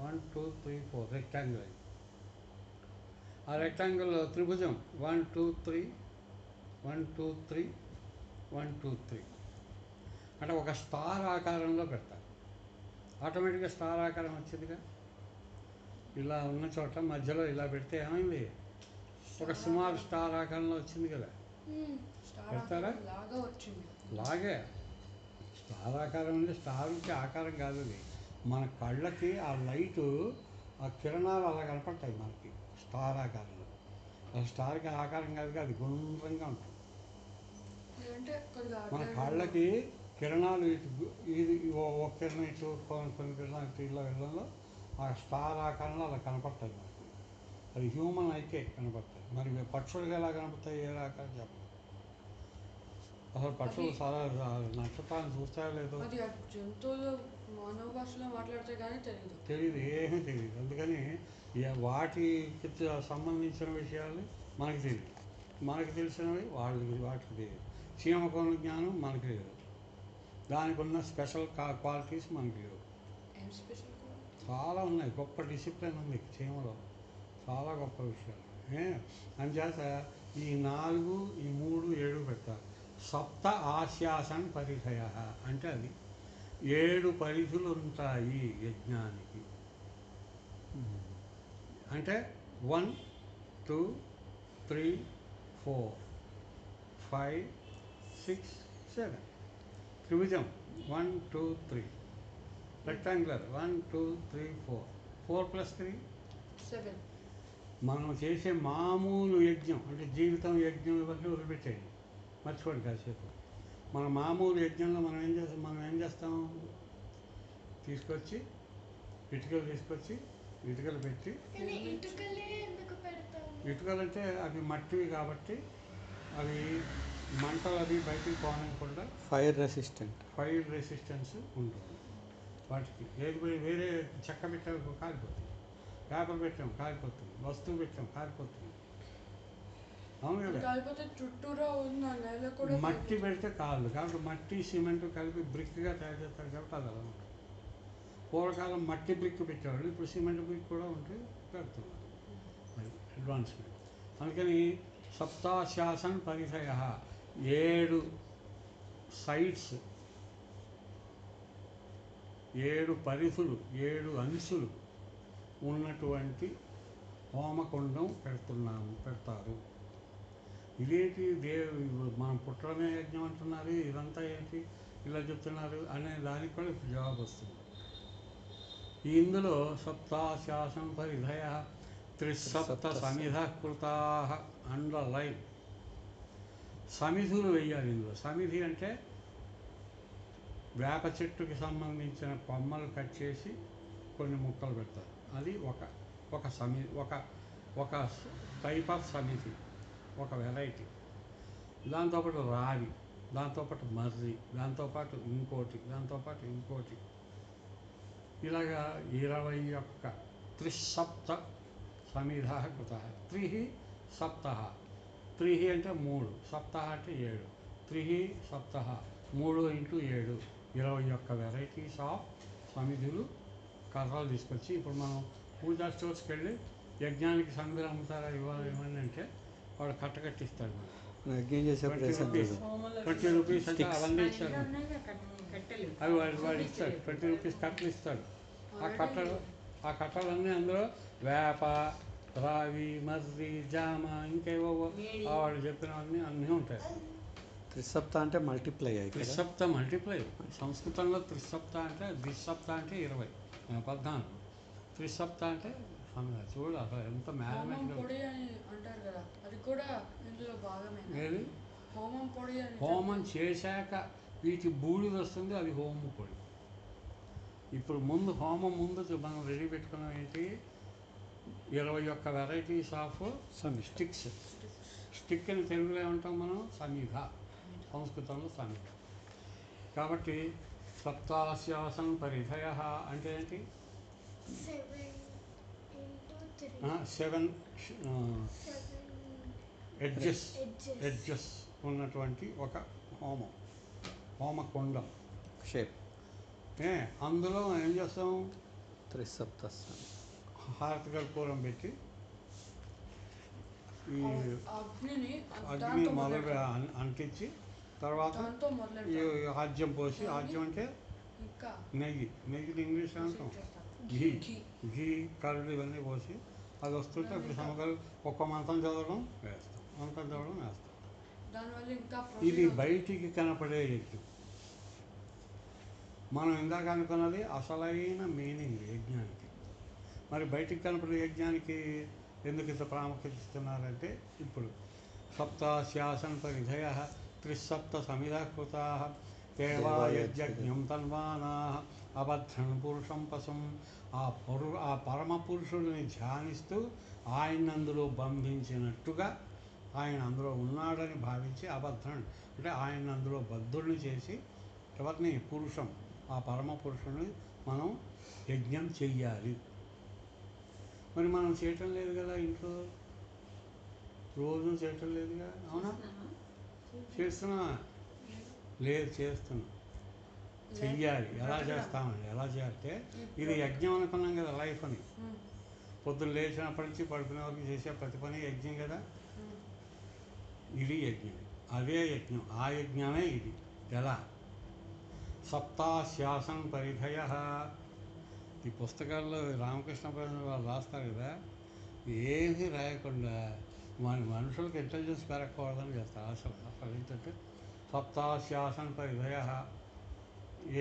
1 2 3 4 రెక్టాంగిల్ అయింది. ఆ రెక్టాంగిల్ త్రిభుజం 1 2 3 1 2 3 1 2 3 అంటే ఒక స్టార్ ఆకారంలో పెడతారు. ఆటోమేటిక్గా స్టార్ ఆకారం వచ్చిందిగా. ఇలా ఉన్న చోట మధ్యలో ఇలా పెడితే ఏమైంది? ఒక సుమారు స్టార్ ఆకారంలో వచ్చింది కదా. పెడతారా? లాగా వచ్చింది. లాగే స్టార్ ఆకారం అంటే స్టార్కి ఆకారం కాదు అది. మన కళ్ళకి ఆ లైటు, ఆ కిరణాలు అలా కనపడతాయి మనకి స్టార్ ఆకారంలో. ఆ స్టార్కి ఆకారం కాదు, అది గుండ్రంగా ఉంటుంది. అంటే కొద్దిగా మన కళ్ళకి కిరణాలు ఇది ఒక కిరణం ఇటు, కొన్ని కిరణాలు ఇటు ఇలా వెళ్ళడంలో ఆ స్టార్ ఆకారంలో అలా కనపడతాయి మనకి. అది హ్యూమన్ అయితే కనపడతాయి. మరి పక్షులుగా ఎలా కనపడతాయి? ఏ ఆకారం చెప్పండి. అసలు పక్షులు చాలా నక్షత్రాలను చూస్తాయో లేదో అది జంతువులు మానవ భాషలో మాట్లాడితే కానీ తెలియదు, ఏమీ తెలియదు. అందుకని వాటికి సంబంధించిన విషయాలు మనకి తెలియదు, మనకి తెలిసినవి వాటికి తెలియదు. చీమకోణ జ్ఞానం మనకి లేదు, దానికి ఉన్న స్పెషల్ క్వాలిటీస్ మనకి లేవు. ఏం స్పెషల్? చాలా ఉన్నాయి, గొప్ప డిసిప్లిన్ ఉంది చీమలో, చాలా గొప్ప విషయాలు. అందుచేత ఈ 4, ఈ 3, 7 పెట్టాలి. సప్త ఆశ్యాసన్ పరిధయ అంటే అది 7 పరిధులు ఉంటాయి యజ్ఞానికి. అంటే 1 2 3 4 5 6 7 త్రిభుజం 1 2 3 రెక్టాంగులర్ 1 2 3 4 4 + 3 7. మనం చేసే మామూలు యజ్ఞం అంటే జీవితం యజ్ఞం ఇవన్నీ వదిలిపెట్టేది, మర్చిపోండి కాసేపు. మన మామూలు యజ్ఞంలో మనం ఏం చేస్తాం? తీసుకొచ్చి ఇటుకలు తీసుకొచ్చి ఇటుకలు పెట్టి, కానీ ఇటుకలే ఎందుకు పెడతాము? ఇటుకలు అంటే అవి మట్టివి కాబట్టి అవి మంటలు అవి బయటికి పోనకుండా ఫైర్ రెసిస్టెంట్. ఫైర్ రెసిస్టెన్స్ ఉంటుంది వాటికి. వేరే చెక్క పెట్టాము కాలిపోతుంది, పేపర్ పెట్టాము కాలిపోతుంది, వస్తువు పెట్టాము కాలిపోతుంది, అవును కదా. కాలిపోతే చుట్టూరా ఉన్న నేల కూడా మట్టి పెడితే కాదు కాబట్టి మట్టి సిమెంట్ కలిపి బ్రిక్గా తయారు చేస్తారు కాబట్టి అది అలా ఉంటుంది. పూర్వకాలం మట్టి బ్రిక్ పెట్టేవాళ్ళు, ఇప్పుడు సిమెంట్ బ్రిక్ కూడా ఉంటే పెడుతున్నారు, అది అడ్వాన్స్మెంట్. అందుకని సప్తాశాసన్ పరిధయ 7 సైడ్స్, 7 పరిధులు, 7 అంచులు ఉన్నటువంటి హోమకుండం పెడతారు. ఇదేంటి మనం పుట్టడమే యజ్ఞం అంటున్నారు, ఇదంతా ఏంటి ఇలా చెప్తున్నారు అనే దానికి కూడా ఇప్పుడు జవాబు వస్తుంది. ఇందులో సప్తాశాసన పరిధయ 3 సమిధ కృతా అండర్లైన్. సమిధులు వేయాలి ఇందులో. సమిధి అంటే వేప చెట్టుకి సంబంధించిన కొమ్మలు కట్ చేసి కొన్ని ముక్కలు పెడతారు, అది ఒక టైప్ ఆఫ్ సమిధి, ఒక వెరైటీ. దాంతోపాటు రావి, దాంతోపాటు మర్రి, దాంతోపాటు ఇంకోటి, ఇలాగా 21 త్రిసప్త సమిధ కృత. 3 సప్త, 3 అంటే 3, సప్త అంటే 7, 3 సప్త 3 × 7 21 వెరైటీస్ ఆఫ్ సమిధులు కర్రలు తీసుకొచ్చి. ఇప్పుడు మనం పూజా స్టోర్స్కి వెళ్ళి యజ్ఞానికి సమిధులు అమ్ముతారా ఇవాళ ఏమని అంటే వాడు కట్టిస్తాడు మనకి. యజ్ఞం చేసేప్పుడు 20 రూపీస్ అంటే అవన్నీ ఇచ్చారు, అవి వాడు ఇస్తాడు. 20 రూపీస్ కట్టలు ఇస్తాడు. ఆ కట్టలన్నీ అందులో వేప, రావి, మర్రి, జామ, ఇంకేవో వాడు చెప్పినవన్నీ అన్నీ ఉంటాయి. త్రిసప్త అంటే మల్టిప్లై అయ్యి. త్రిసప్త మల్టిప్లై. సంస్కృతంలో త్రిసప్త అంటే ద్విసప్త అంటే 20, 14. త్రిసప్త అంటే చూడు అసలు ఎంత మ్యాథమెటికల్. పొడి అని అంటారు కదా, అది కూడా ఇందులో భాగమే. ఏది హోమం పొడి అని. హోమం చేశాక వీటి బూడిద వస్తుంది, అది హోమ పొడి. ఇప్పుడు ముందు హోమం ముందు మనం రెడీ పెట్టుకున్నాం ఏంటి 21 వెరైటీస్ ఆఫ్ స్టిక్స్. స్టిక్ అని తెలుగులో ఏమంటాం మనం? సమిధ. సంస్కృతంలో సమిధ. కాబట్టి సప్తాస్యాసన పరిధయ అంటే ఏంటి? 7 ఎడ్జెస్ ఉన్నటువంటి ఒక హోమకుండం షేప్. అందులో ఏం చేస్తాం? త్రిసప్తాస్సాన్ని హారతి కర్పూరం పెట్టి ఈ అగ్నిని అగ్ని మొదలు అంటించి తర్వాత దాంతో ఈ మొదలెడతాం. ఆజ్యం పోసి, ఆజ్యం అంటే ఇంకా నెయ్యి ఇంగ్లీష్ అంటాం. ఘీ కర్డ్ ఇవన్నీ పోసి అది వస్తుంటే అప్పుడు సమకలు ఒక్క మంత్రం చదవడం వేస్తాం, మంత్రం చదవడం వేస్తాం. దానివల్ల ఇంకా ఇది బయటికి కనపడే యజ్ఞం. మనం ఇందాక అనుకున్నది అసలైన మీనింగ్ యజ్ఞానికి. మరి బయటికి కనపడే యజ్ఞానికి ఎందుకు ఇంత ప్రాముఖ్యత ఇస్తున్నారంటే, ఇప్పుడు సప్తాస్యాసన పరిధయ త్రిసప్త సమిధకృతా దేవాయజ్ఞం తన్వానా అబద్ధం పురుషం పశుం. ఆ పరమ పురుషుడిని ధ్యానిస్తూ ఆయన అందులో బంధించినట్టుగా, ఆయన అందులో ఉన్నాడని భావించి అబద్ధం అంటే ఆయన అందులో బద్ధుడిని చేసి ఎవరిని? పురుషం, ఆ పరమ పురుషుడిని మనం యజ్ఞం చెయ్యాలి. మరి మనం చేయటం లేదు కదా, ఇంట్లో రోజు చేయటం లేదుగా. అవునా? చేస్తున్నా? లేదు, చేస్తున్నాం. చెయ్యాలి. ఎలా చేస్తామండి? ఎలా చేస్తే ఇది యజ్ఞం అనుకున్నాం కదా, లైఫ్ అని. పొద్దున్న లేచినప్పటి నుంచి పడుకునే వరకు చేసే ప్రతి పని యజ్ఞం కదా. ఇది యజ్ఞం, అదే యజ్ఞం, ఆ యజ్ఞమే ఇది. ఎలా? సప్తాస్యాసన పరిధయ. ఈ పుస్తకాల్లో రామకృష్ణ పరమహంస వాళ్ళు రాస్తారు కదా, ఏమీ రాయకుండా మన మనుషులకు ఇంటెలిజెన్స్ పెరగకూడదని చేస్తారు. అసలు ఏంటంటే సప్తాస్యాసన పరిధయ,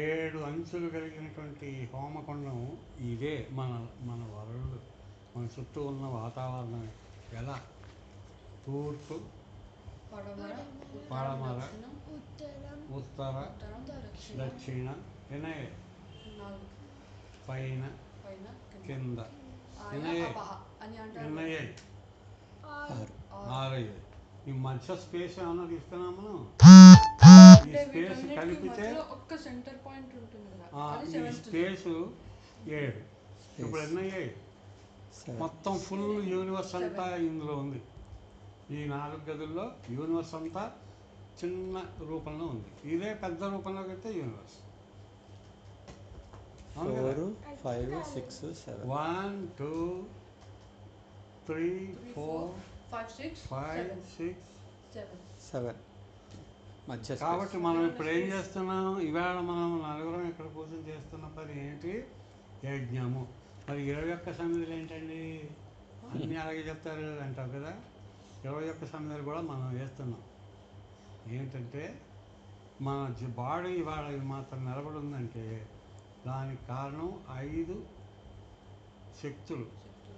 7 అంచులు కలిగినటువంటి హోమకుండం ఇదే. మన వరల్డ్, మన చుట్టూ ఉన్న వాతావరణం ఎలా? తూర్పు, పడమర, ఉత్తర, దక్షిణ, పైన, కింద, ఎన్నయ్యాయి? 6. ఈ మధ్య స్పేస్ ఏమన్నా తీసుకున్నాం మనం? ఈ స్పేస్ కలిపితే ఒక్క సెంటర్ పాయింట్ ఉంటుంది కదా, ఈ స్పేస్ 7. ఇప్పుడు ఎన్నయ్యాయి? మొత్తం ఫుల్ యూనివర్స్ అంతా ఇందులో ఉంది. ఈ 4 గదుల్లో యూనివర్స్ అంతా చిన్న రూపంలో ఉంది. ఇదే పెద్ద రూపంలోకి అయితే యూనివర్స్. 4, 5, 6, 7. 1, 2, 3, 4, 5, 6, 5, 6, 7 మధ్య కాబట్టి మనం ఇప్పుడు ఏం చేస్తున్నాం? ఇవాళ మనం నలుగురం ఇక్కడ పూజలు చేస్తున్న పని ఏంటి? యజ్ఞము. మరి 21 సమిధులు ఏంటండి? అన్నీ అలాగే చెప్తారు అంటారు కదా. 21 సమిధులు కూడా మనం వేస్తున్నాం. ఏంటంటే మన బాడీ ఇవాళ మాత్రం నిలబడి ఉందంటే దానికి కారణం 5 శక్తులు,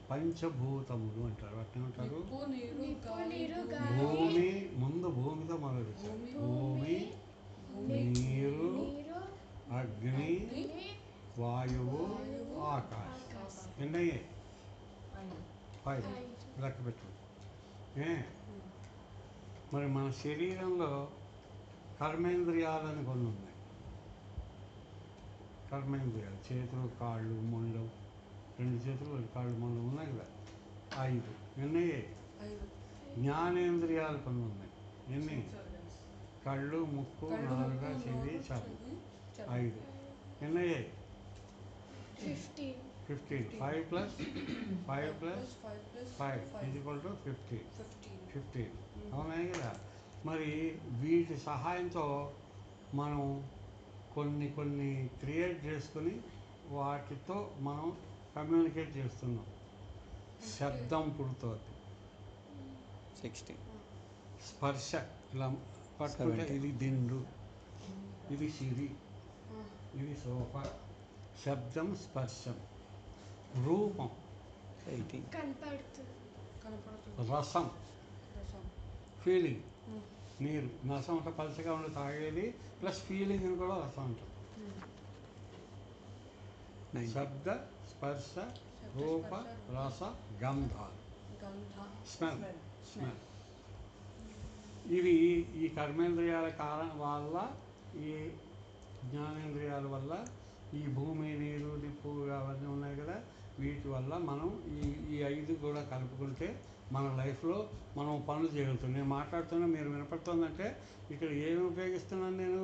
పంచభూతములు అంటారు. వాటిని ఏమంటారు? భూమి, ముందు భూమితో మొదలు. భూమి, నీరు, అగ్ని, వాయువు, ఆకాశం. ఎన్నయ్యాయి? 5. లెక్క పెట్టు. మరి మన శరీరంలో కర్మేంద్రియాలని కొన్ని ఉన్నాయి. కర్మేంద్రియాలు, చేతులు, కాళ్ళు, మొండం, 2 చేతులు 2 కాళ్ళు, మొండం ఉన్నాయి కదా, 5. ఎన్నయ్యాయి? జ్ఞానేంద్రియాలు కొన్ని ఉన్నాయి. ఎన్ని? కళ్ళు, ముక్కు, నాలుక, చెవి, చర్మం. 5. ఎన్నయ్యాయి? 15. 5 + 5 + 5 = 15. అవునాయి కదా. మరి వీటి సహాయంతో మనం కొన్ని క్రియేట్ చేసుకుని వాటితో మనం కమ్యూనికేట్ చేస్తున్నాం. శబ్దం పుడుతోంది. 16. స్పర్శ ఇలా పట్టుకుంటే ఇది దిండు, ఇది సిరి, ఇది సోఫా. శబ్దం, స్పర్శం. రూపం 18. రసం, ఫీలింగ్. నీరు, రసం ఒక పలచగా ఉండి తాగేది ప్లస్ ఫీలింగ్ కూడా రసం ఉంటుంది. 90. శబ్ద స్పర్శ రూప రస గంధాలు గంధ స్మెల్ Smell. స్మెల్ ఇవి ఈ కర్మేంద్రియాల కారణం వల్ల ఈ జ్ఞానేంద్రియాల వల్ల ఈ భూమి నీరు నిప్పు అవన్నీ ఉన్నాయి కదా వీటి వల్ల మనం ఈ 5 కూడా కలుపుకుంటే మన లైఫ్లో మనం పనులు చేయగలుగుతాం. నేను మాట్లాడుతున్నా మీరు వినపడుతుందంటే ఇక్కడ ఏమి ఉపయోగిస్తున్నాను నేను?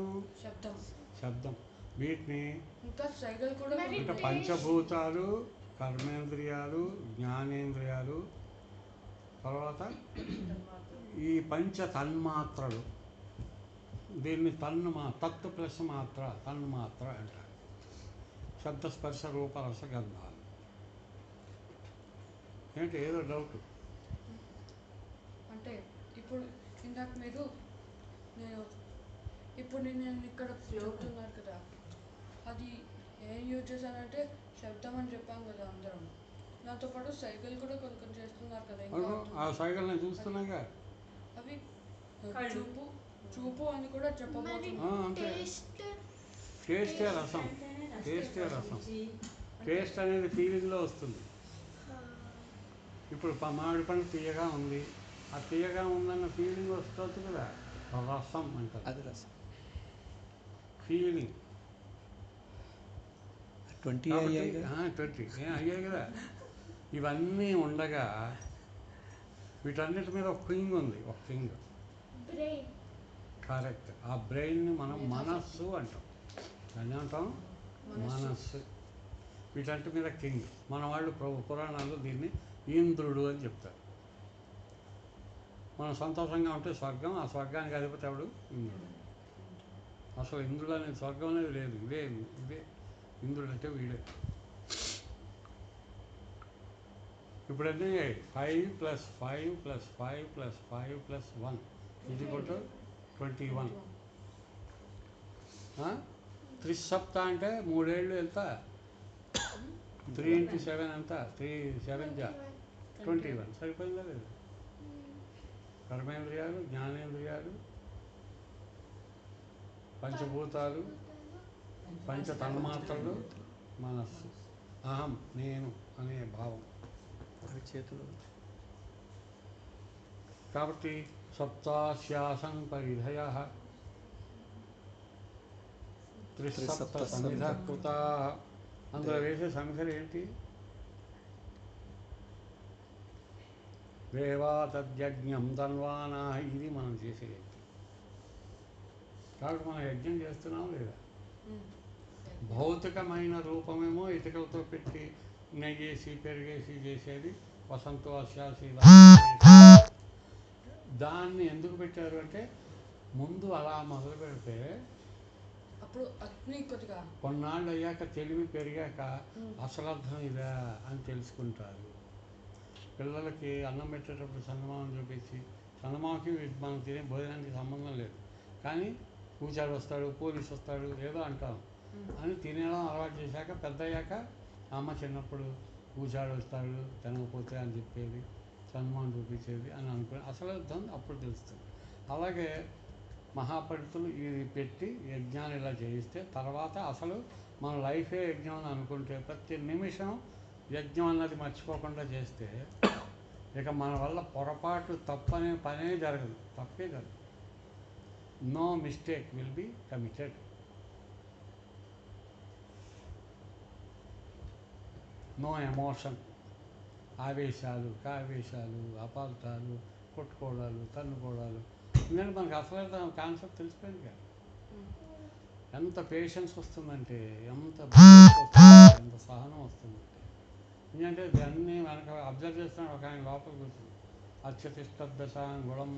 శబ్దం. వీటిని ఇంకా సైకిల్ కూడా మరి అంటే పంచభూతాలు, కర్మేంద్రియాలు, జ్ఞానేంద్రియాలు, తర్వాత ఈ పంచ తన్మాత్రలు. దీన్ని తత్తు ప్లస్ మాత్ర తన్మాత్ర అంటారు. శబ్దస్పర్శ రూపరస గంధాలు. ఏంటి ఏదో డౌట్? అంటే ఇప్పుడు ఇందాక మీరు నేను ఇక్కడ చెప్తున్నారు కదా, అది ఏం యూజ్ చేశానంటే శబ్దం అని చెప్పాం కదా అందరం. దాంతోపాటు సైకిల్ కూడా కొన్ని చేస్తున్నారు కదా. ఇంకా ఆ సైకిల్ నేను చూస్తున్నాగా. అవి చూపు అని కూడా చెప్పబోతున్నా. అంతే. టేస్టే రసం. టేస్ట్ అనేది ఫీలింగ్లో వస్తుంది. ఇప్పుడు మామిడి పండు తీయగా ఉంది, ఆ తీయగా ఉందన్న ఫీలింగ్ వస్తుంది కదా, రసం అంటారు. అది రసం. ఫీలింగ్ 20 అయ్యాయి కదా. 20 అయ్యాయి కదా. ఇవన్నీ ఉండగా వీటన్నిటి మీద ఒక కింగ్ ఉంది, ఒక కింగ్. బ్రెయిన్. కరెక్ట్. ఆ బ్రెయిన్ని మనం మనస్సు అంటాం. దాన్ని అంటాం మనస్సు. వీటంటి మీద కింగ్. మన వాళ్ళు పురాణాల్లో దీన్ని ఇంద్రుడు అని చెప్తారు. మనం సంతోషంగా ఉంటే స్వర్గం, ఆ స్వర్గానికి అధిపతి ఎవడు? ఇంద్రుడు. అసలు ఇంద్రుడు అనేది స్వర్గం అనేది లేదు. ఇదే ఇంద్రుడు అంటే వీడే. ఇప్పుడన్నీ 5 + 5 + 5 + 5 + 1 = 21. త్రిసప్త అంటే 3 ఏళ్ళు ఎంత? 3 × 7 ఎంత? 3 7 జా 21. సరిపోయిందా లేదు? కర్మేంద్రియాలు, జ్ఞానేంద్రియాలు, పంచభూతాలు, పంచ తన్మాత్రలు, మనస్సు, అహం నేను అనే భావం. అవి చేతులు. కాబట్టి సప్తాశ్యాసం పరిధయ త్రిసప్త సమిధ కృతా. అందులో వేసే సమిధలు ఏంటి? దేవాతద్యజ్ఞం ధన్వానా. ఇది మనం చేసే యజ్ఞం. కాబట్టి మనం యజ్ఞం చేస్తున్నాం లేదా? భౌతికమైన రూపమేమో ఇటుకలతో పెట్టి నెయ్యేసి పెరిగేసి చేసేది వసంతో అశ్యాసి. దాన్ని ఎందుకు పెట్టారు అంటే ముందు అలా మొదలు పెడితే అప్పుడు అగ్ని కొద్దిగా కొన్నాళ్ళు అయ్యాక తెలివి పెరిగాక అసలు అర్థం ఇదా అని తెలుసుకుంటారు. పిల్లలకి అన్నం పెట్టేటప్పుడు చందమామని చూపించి, చందమామకి మనం తినే భోజనానికి సంబంధం లేదు, కానీ పూజారి వస్తాడు, పోలీసు వస్తాడు, ఏదో అంటాం అని తినేయడం అలవాటు చేశాక పెద్ద అయ్యాక అమ్మ చిన్నప్పుడు పూజారి వస్తాడు తినకపోతే అని చెప్పేది, చందమామని చూపించేది అని అనుకుని అసలు అర్థం అప్పుడు తెలుస్తుంది. అలాగే మహాపండితులు ఇది పెట్టి యజ్ఞాలు ఇలా చేయిస్తే తర్వాత అసలు మన లైఫే యజ్ఞం అని అనుకుంటే ప్రతి నిమిషం యజ్ఞం అన్నది మర్చిపోకుండా చేస్తే ఇక మన వల్ల పొరపాటు తప్పనే పనే జరగదు, తప్పే జరగదు. No mistake will be committed. No emotion. ఆవేశాలు, కావేశాలు, అపార్థాలు, కొట్టుకోవడాలు, తన్నుకోవడాలు, ఎందుకంటే మనకు అసలు కాన్సెప్ట్ తెలిసిపోయింది కదా. ఎంత పేషెన్స్ వస్తుందంటే, ఎంత ఎంత సహనం వస్తుందంటే. ఎందుకంటే దాన్ని మనకు అబ్జర్వ్ చేస్తున్నాడు ఒక ఆయన లోపల కూర్చుని. అత్యతిష్టదశాం గుణం.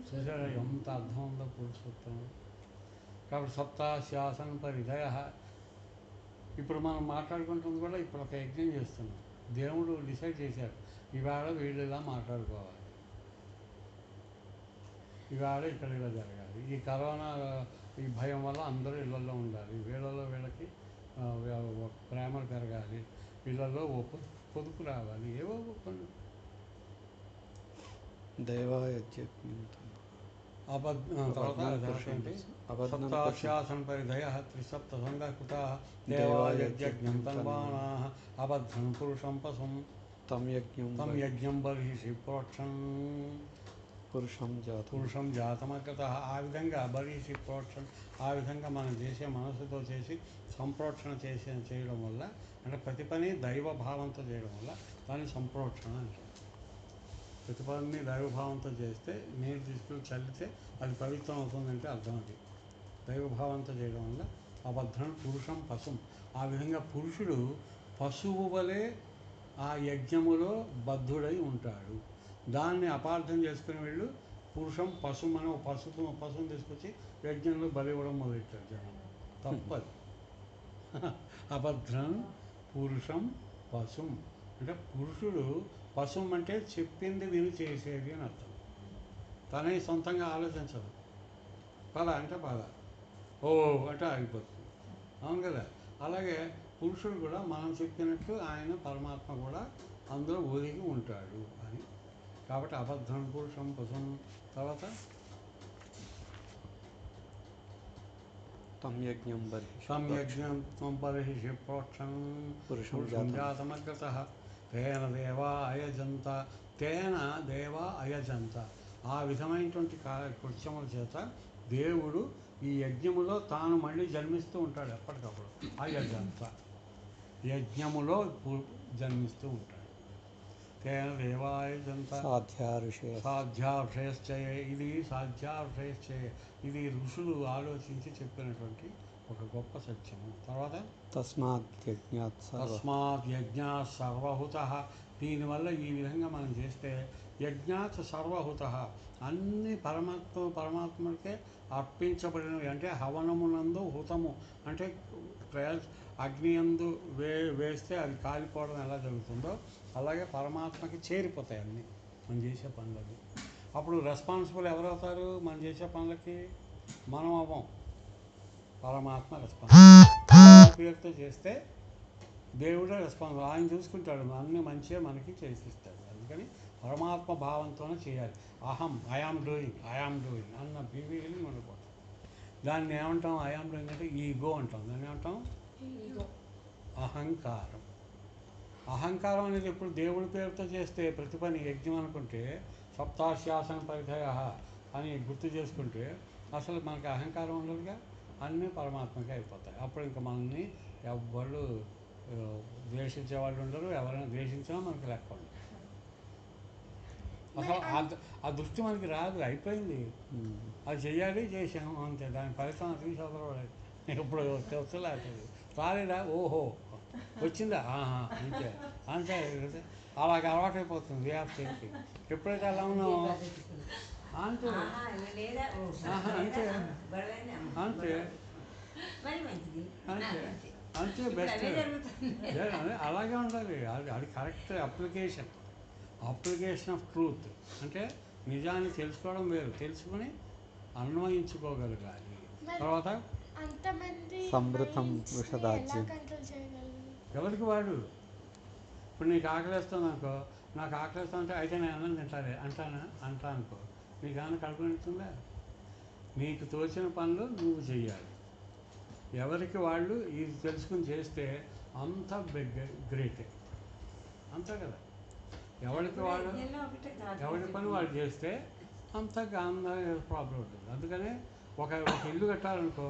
చూసారా ఎంత అర్థం ఉందో పురుషోత్తం. కాబట్టి సప్తాశ్యాసన పరిధయ. ఇప్పుడు మనం మాట్లాడుకుంటుంది కూడా ఇప్పుడు ఒక యజ్ఞం చేస్తున్నాం. దేవుడు డిసైడ్ చేశాడు ఇవాళ వీళ్ళు ఇలా మాట్లాడుకోవాలి, ఇవాళ ఇక్కడ ఇలా జరగాలి, ఈ కరోనా ఈ భయం వల్ల అందరూ ఇళ్లలో ఉండాలి, వీళ్ళకి ప్రేమలు పెరగాలి, ఇళ్లలో పొదుపు రావాలి, ఏవో కొన్ని దైవయజ్ఞం సప్తాశ్యాసన పరిధయ త్రిసప్త సంగకృత దేవాయజ్ఞం తన్వానా అబద్ధం పురుషం పశుం తం యజ్ఞం బర్హిషి ప్రోక్షం పురుషం జాతమగత. ఆ విధంగా బర్హిషి ప్రోక్షం, ఆ విధంగా మనం చేసే మనసుతో చేసి సంప్రోక్షణ చేయడం వల్ల, అంటే ప్రతి పని దైవభావంతో చేయడం వల్ల దాన్ని సంప్రోక్షణ అంటారు. ప్రతి పని దైవభావంతో చేస్తే నీరు తీసుకుని చల్లితే అది పవిత్రం అవుతుందంటే అర్థం. అది దైవభావంతో చేయడం వల్ల అబద్ధం పురుషం పశుం. ఆ విధంగా పురుషుడు పశువు వలె ఆ యజ్ఞములో బద్ధుడై ఉంటాడు. దాన్ని అపార్థం చేసుకుని వీళ్ళు పురుషం పశుం అని ఒక పశువుని తీసుకొచ్చి యజ్ఞంలో బలి ఇవ్వడం మొదలెట్టారు జనం. తప్పదు. అభద్రం పురుషం పశుం అంటే పురుషుడు పశుం అంటే చెప్పింది విని చేసేది అని అర్థం. తనే సొంతంగా ఆలోచించదు. పద అంటే పద, ఓ అంటే ఆగిపోతుంది. అవును కదా. అలాగే పురుషుడు కూడా మనం చెప్పినట్టు ఆయన పరమాత్మ కూడా అందులో ఒదిగి ఉంటాడు అని. కాబట్టి అబద్ధం పురుషం పశుం. తర్వాత తం యజ్ఞం బర్హిషి ప్రోక్షం పురుషం జాతమగ్రత తేన దేవా అయజంత. తేన దేవా అయజంత. ఆ విధమైనటువంటి కృత్యముల చేత దేవుడు ఈ యజ్ఞములో తాను మళ్ళీ జన్మిస్తూ ఉంటాడు ఎప్పటికప్పుడు. అయజంత యజ్ఞములో జన్మిస్తూ ఉంటాడు. తేన దేవాయజంత సాధ్యార్షయశ్చయ. ఇది సాధ్యార్షయశ్చయ, ఇది ఋషులు ఆలోచించి చెప్పినటువంటి ఒక గొప్ప సత్యము. తర్వాత తస్మాత్ యజ్ఞాత్ సర్వహుతః. దీనివల్ల ఈ విధంగా మనం చేస్తే యజ్ఞాత్ సర్వహుతః అన్ని పరమాత్మకే అర్పించబడినవి. అంటే హవనమునందు హుతము అంటే అగ్ని యందు వేస్తే అది కాలిపోవడం ఎలా జరుగుతుందో అలాగే పరమాత్మకి చేరిపోతాయి అన్నీ మనం చేసే పనులకి. అప్పుడు రెస్పాన్సిబుల్ ఎవరవుతారు మనం చేసే పనులకి? మనం అవ్వం, పరమాత్మ రెస్పాన్సిబుల్. పేరుతో చేస్తే దేవుడే రెస్పాన్సిబుల్. ఆయన చూసుకుంటాడు, అన్ని మంచిగా మనకి చేసిస్తాడు. అందుకని పరమాత్మ భావంతోనే చేయాలి. ఐఆమ్ డూయింగ్ అన్న ఫీలింగ్ ఉండకూడదు. దాన్ని ఏమంటాం? ఐఆమ్ డూయింగ్ అంటే ఈగో అంటాం. దాన్ని ఏమంటాం? అహంకారం. అహంకారం అనేది ఎప్పుడు దేవుడి పేరుతో చేస్తే ప్రతి పని యజ్ఞం అనుకుంటే సప్తాశ్యాసన పరిధయ అని గుర్తు చేసుకుంటే అసలు మనకి అహంకారం ఉండదుగా, అన్నీ పరమాత్మకే అయిపోతాయి. అప్పుడు ఇంకా మనల్ని ఎవరు ద్వేషించే వాళ్ళు ఉండరు. ఎవరైనా ద్వేషించినా మనకి లెక్క ఉండదు. అసలు ఆ దృష్టి మనకి రాదు, అయిపోయింది. అది చెయ్యాలి, చేసాము అంతే. దాని ఫలితం అది చదవలేదు. ఇప్పుడు వస్తలేకపోతుంది. రాలేదా? ఓహో వచ్చిందా? అంతే అంతే. అలాగ అలవాటైపోతుంది వే ఆఫ్ థింకింగ్. ఎప్పుడైతే అలా ఉన్నామో అంతే అంతే అంతే అంతే అంతే బెస్ట్. అలాగే ఉండాలి. అది కరెక్ట్ అప్లికేషన్ ఆఫ్ ట్రూత్. అంటే నిజాన్ని తెలుసుకోవడం వేరు, తెలుసుకుని అన్వయించుకోగలగాలి. తర్వాత సంవృతం ఎవరికి వాడు. ఇప్పుడు నీకు ఆకలిస్తుంది అనుకో, నాకు ఆకలిస్తా అంటే అయితే నేను అన్నం తింటానే అంటా అనుకో, నీకు ఏమైనా కడుపు నిండుతుందా? నీకు తోచిన పనులు నువ్వు చెయ్యాలి. ఎవరికి వాళ్ళు ఇది తెలుసుకుని చేస్తే అంత గ్రేటే. అంతే కదా. ఎవరి పని వాళ్ళు చేస్తే అంత ప్రాబ్లం ఉంటుంది. అందుకనే ఒక ఇల్లు కట్టాలనుకో,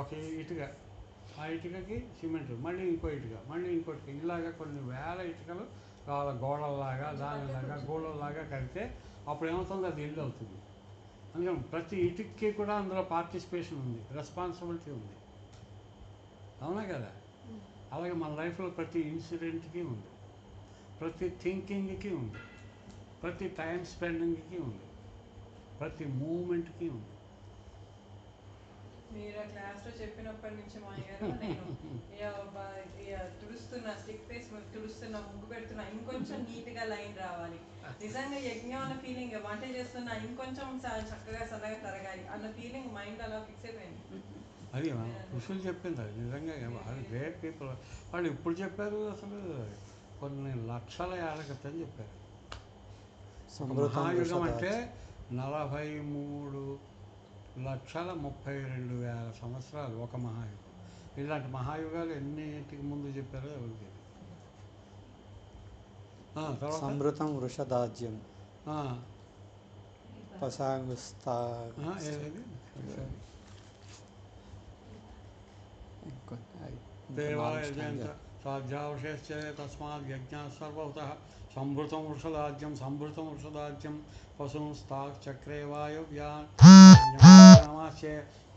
ఒక ఇటుక, ఆ ఇటుకకి సిమెంట్, మళ్ళీ ఇంకో ఇటుక, మళ్ళీ ఇంకోటి, ఇలాగా కొన్ని వేల ఇటుకలు గోడల్లాగా దానిలాగా గోడల్లాగా కడితే అప్పుడు ఏమవుతుంది? అది ఇల్లు అవుతుంది. అందుకని ప్రతి ఇటుక్కి కూడా అందులో పార్టిసిపేషన్ ఉంది, రెస్పాన్సిబిలిటీ ఉంది. అవునా కదా. అలాగే మన లైఫ్లో ప్రతి ఇన్సిడెంట్కి ఉంది, ప్రతి థింకింగ్కి ఉంది, ప్రతి టైం స్పెండింగ్కి ఉంది, ప్రతి మూమెంట్కి ఉంది. మీరు ఆ క్లాస్లో చెప్పినప్పటి నుంచి మా అయ్యారు నేను తుడుస్తున్నా, స్టిక్ ఫేస్ తుడుస్తున్నా, ముగ్గు పెడుతున్నా, ఇంకొంచెం నీట్గా లైన్ రావాలి. నిజంగా యజ్ఞం అన్న ఫీలింగ్, వంట చేస్తున్నా ఇంకొంచెం చక్కగా సన్నగా తరగాలి అన్న ఫీలింగ్ మైండ్ అలా ఫిక్స్ అయిపోయింది. అది ఋషులు చెప్పింది. అది నిజంగా గ్రేట్ పీపుల్. వాళ్ళు ఇప్పుడు చెప్పారు, అసలు కొన్ని లక్షల ఏళ్ళ క్రితం చెప్పారు. మహాయుగం అంటే 43,32,000 సంవత్సరాలు ఒక మహాయుగం. ఇలాంటి మహాయుగాలు ఎన్నిటికి ముందు చెప్పారో ఎవరికి తెలియదు. తర్వాత సంవృతం వృషదాజ్యం ఆ, పసాగుస్తా ఏది ఇంకొన్ని దేవాయజయంత సాధ్యావశేష్యే తస్మాత్ యజ్ఞ సర్వతః సంభృతం వృషదాజ్యం పశుంస్తాక్ చక్రే వాయువ్యామాశే.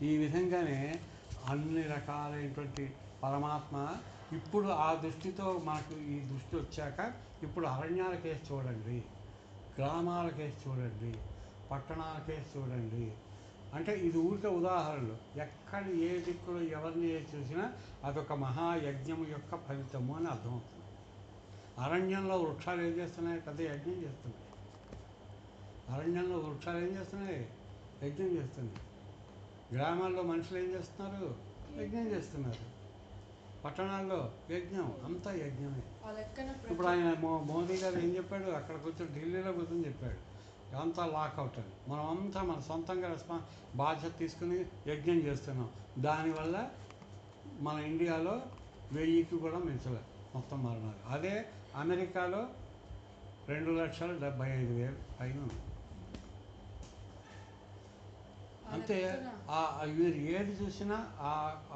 ఈ విధంగానే అన్ని రకాలైనటువంటి పరమాత్మ ఇప్పుడు ఆ దృష్టితో మనకు ఈ దృష్టి వచ్చాక ఇప్పుడు అరణ్యాలకేసి చూడండి, గ్రామాలకేసి చూడండి, పట్టణాలకేసి చూడండి. అంటే ఇది ఊరికే ఉదాహరణలు. ఎక్కడ ఏ దిక్కులో ఎవరిని ఏది చూసినా అదొక మహాయజ్ఞం యొక్క ఫలితము అని అర్థమవుతుంది. అరణ్యంలో వృక్షాలు ఏం చేస్తున్నాయి? పెద్ద యజ్ఞం చేస్తున్నాయి. అరణ్యంలో వృక్షాలు ఏం చేస్తున్నాయి? యజ్ఞం చేస్తున్నాయి. గ్రామాల్లో మనుషులు ఏం చేస్తున్నారు? యజ్ఞం చేస్తున్నారు. పట్టణాల్లో యజ్ఞం, అంతా యజ్ఞమే. ఆ లెక్కన ఇప్పుడు ఆయన మోదీ గారు ఏం చెప్పాడు? అక్కడ కూర్చొని ఢిల్లీలో కూర్చొని చెప్పాడు అంతా లాకౌట్ అని. మనం అంతా మన సొంతంగా బాధ్యత తీసుకుని యజ్ఞం చేస్తున్నాం. దానివల్ల మన ఇండియాలో 1000కి కూడా మించలేదు మొత్తం మరణాలు. అదే అమెరికాలో 2,75,000 పైన ఉంది. అంతే. వీరు ఏది చూసినా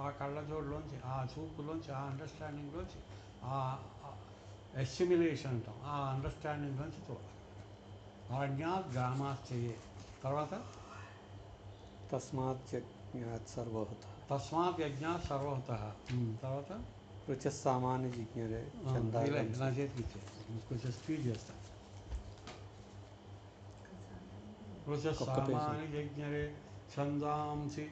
ఆ కళ్ళజోడులోంచి, ఆ చూపులోంచి, ఆ అండర్స్టాండింగ్లోంచి, ఆ ఎస్టిమ్యులేషన్ అంటాం, ఆ అండర్స్టాండింగ్లోంచి చూడాలి. అరణ్యాత్ గ్రామాశ్చయే. తర్వాత తస్మాత్ యజ్ఞాత్ సర్వహుతః. తస్మాత్ యజ్ఞాత్ సర్వహుతః. తర్వాత రుచ సామాన్య జిజ్ఞరే నా చేతికి ఇచ్చే కొంచెం స్పీడ్ చేస్తాను. రుచ సామాన్య యజ్ఞరే ఛందాంసి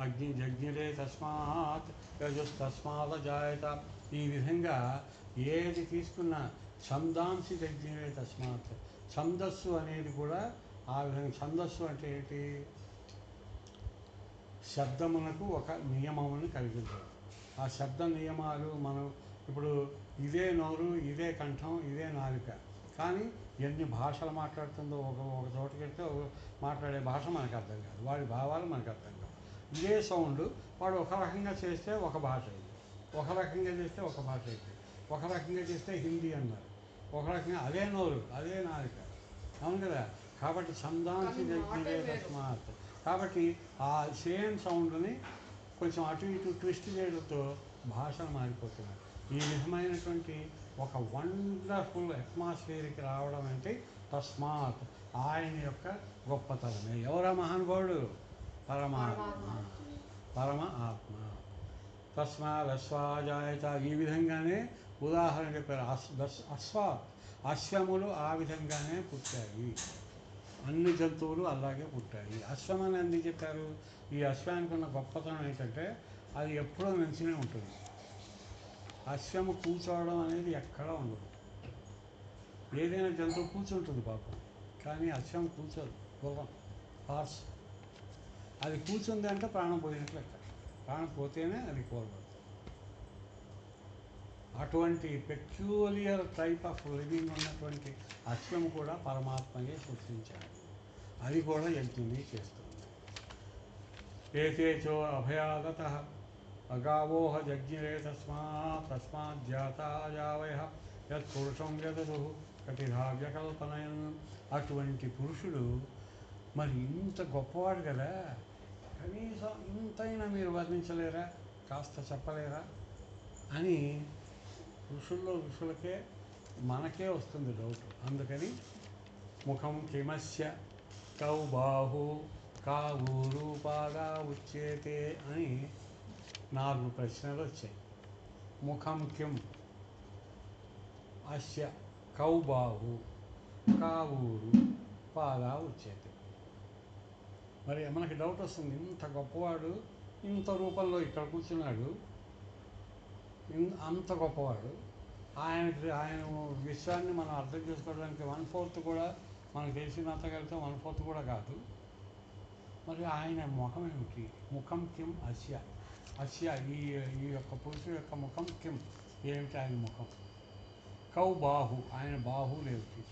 అగ్ని యజ్ఞరే తస్మాత్ యజుస్తస్మాత్ జాయత. ఈ విధంగా ఏది తీసుకున్నా ఛందాంసి యజ్ఞరే తస్మాత్. ఛందస్సు అనేది కూడా ఆ విధంగా. ఛందస్సు అంటే ఏంటి? శబ్దమునకు ఒక నియమమును కలిగించడం. ఆ శబ్ద నియమాలు మనం ఇప్పుడు ఇదే నోరు, ఇదే కంఠం, ఇదే నాలుక, కానీ ఎన్ని భాషలు మాట్లాడుతుందో ఒక చోటుకి వెళ్తే మాట్లాడే భాష మనకు అర్థం కాదు, వాడి భావాలు మనకు అర్థం కాదు. ఇదే సౌండ్ వాడు ఒక రకంగా చేస్తే ఒక భాష అయింది, ఒక రకంగా చేస్తే ఒక భాష అయింది, ఒక రకంగా చేస్తే హిందీ అన్నారు, ఒక రకంగా అదే నోరు, అదే నాలుక. అవును కదా? కాబట్టి ఛందాంసి యజ్ఞరే తస్మాత్. కాబట్టి ఆ సేమ్ సౌండ్ని కొంచెం అటు ఇటు ట్విస్ట్ చేయడంతో భాషలు మారిపోతున్నాయి. ఈ విధమైనటువంటి ఒక వండర్ఫుల్ అట్మాస్ఫియర్కి రావడం అంటే తస్మాత్ ఆయన యొక్క గొప్పతనమే. ఎవరా మహానుభావుడు? పరమాత్మ, పరమ ఆత్మ. తస్మాత్ అశ్వాజాయత. ఈ విధంగానే ఉదాహరణ చెప్పారు. అశ్వములు ఆ విధంగానే పుట్టాయి. అన్ని జంతువులు అలాగే పుట్టాయి. అశ్వం అని ఎందుకు చెప్పారు? ఈ అశ్వానికి ఉన్న గొప్పతనం ఏంటంటే అది ఎప్పుడూ నిలిచినే ఉంటుంది. అశ్వము కూర్చోవడం అనేది ఎక్కడా ఉండదు. ఏదైనా జంతువు కూర్చుంటుంది పాపం, కానీ అశ్వం కూర్చోదు. గుర్రం, హార్స్, అది కూర్చుంది అంటే ప్రాణం పోయినట్లు లెక్క. ప్రాణం పోతేనే అది కోల్పోతుంది. అటువంటి పెక్యూలియర్ టైప్ ఆఫ్ లివింగ్ ఉన్నటువంటి అశ్వము కూడా పరమాత్మయే సృష్టించాడు. అది కూడా యజ్ఞమే చేస్తుంది. ఏతేచో అభయాగతః అగావోహ యజ్ఞరే తస్మాత్ జాతాయావయ యత్పురుషం యదదుః కటిధావ్యకల్పనయన్. అటువంటి పురుషుడు మరి ఇంత గొప్పవాడు కదా, కనీసం ఇంతైనా మీరు వర్ణించలేరా, కాస్త చెప్పలేరా అని ఋషులకే మనకే వస్తుంది డౌట్. అందుకని ముఖం కిమస్య కౌ బాహు కా ఊరు పాగా ఉచ్యేతే అని 4 ప్రశ్నలు వచ్చాయి. ముఖం కిం అస్య కౌ బాహు కా ఊరు పాగా ఉచ్యేతే. మరి మనకి డౌట్ వస్తుంది, ఇంత గొప్పవాడు ఇంత రూపంలో ఇక్కడ కూర్చున్నాడు, అంత గొప్పవాడు, ఆయన విశ్వాన్ని మనం అర్థం చేసుకోవడానికి 1/4 కూడా మనకు తెలిసినంత కలిగితే 1/4 కూడా కాదు. మరి ఆయన ముఖం ఏమిటి? ముఖం కిం అస్య ఈ యొక్క పురుషుడు యొక్క ముఖం కిం ఏమిటి? ఆయన ముఖం. కౌ బాహు ఆయన బాహువులు ఏమిటి?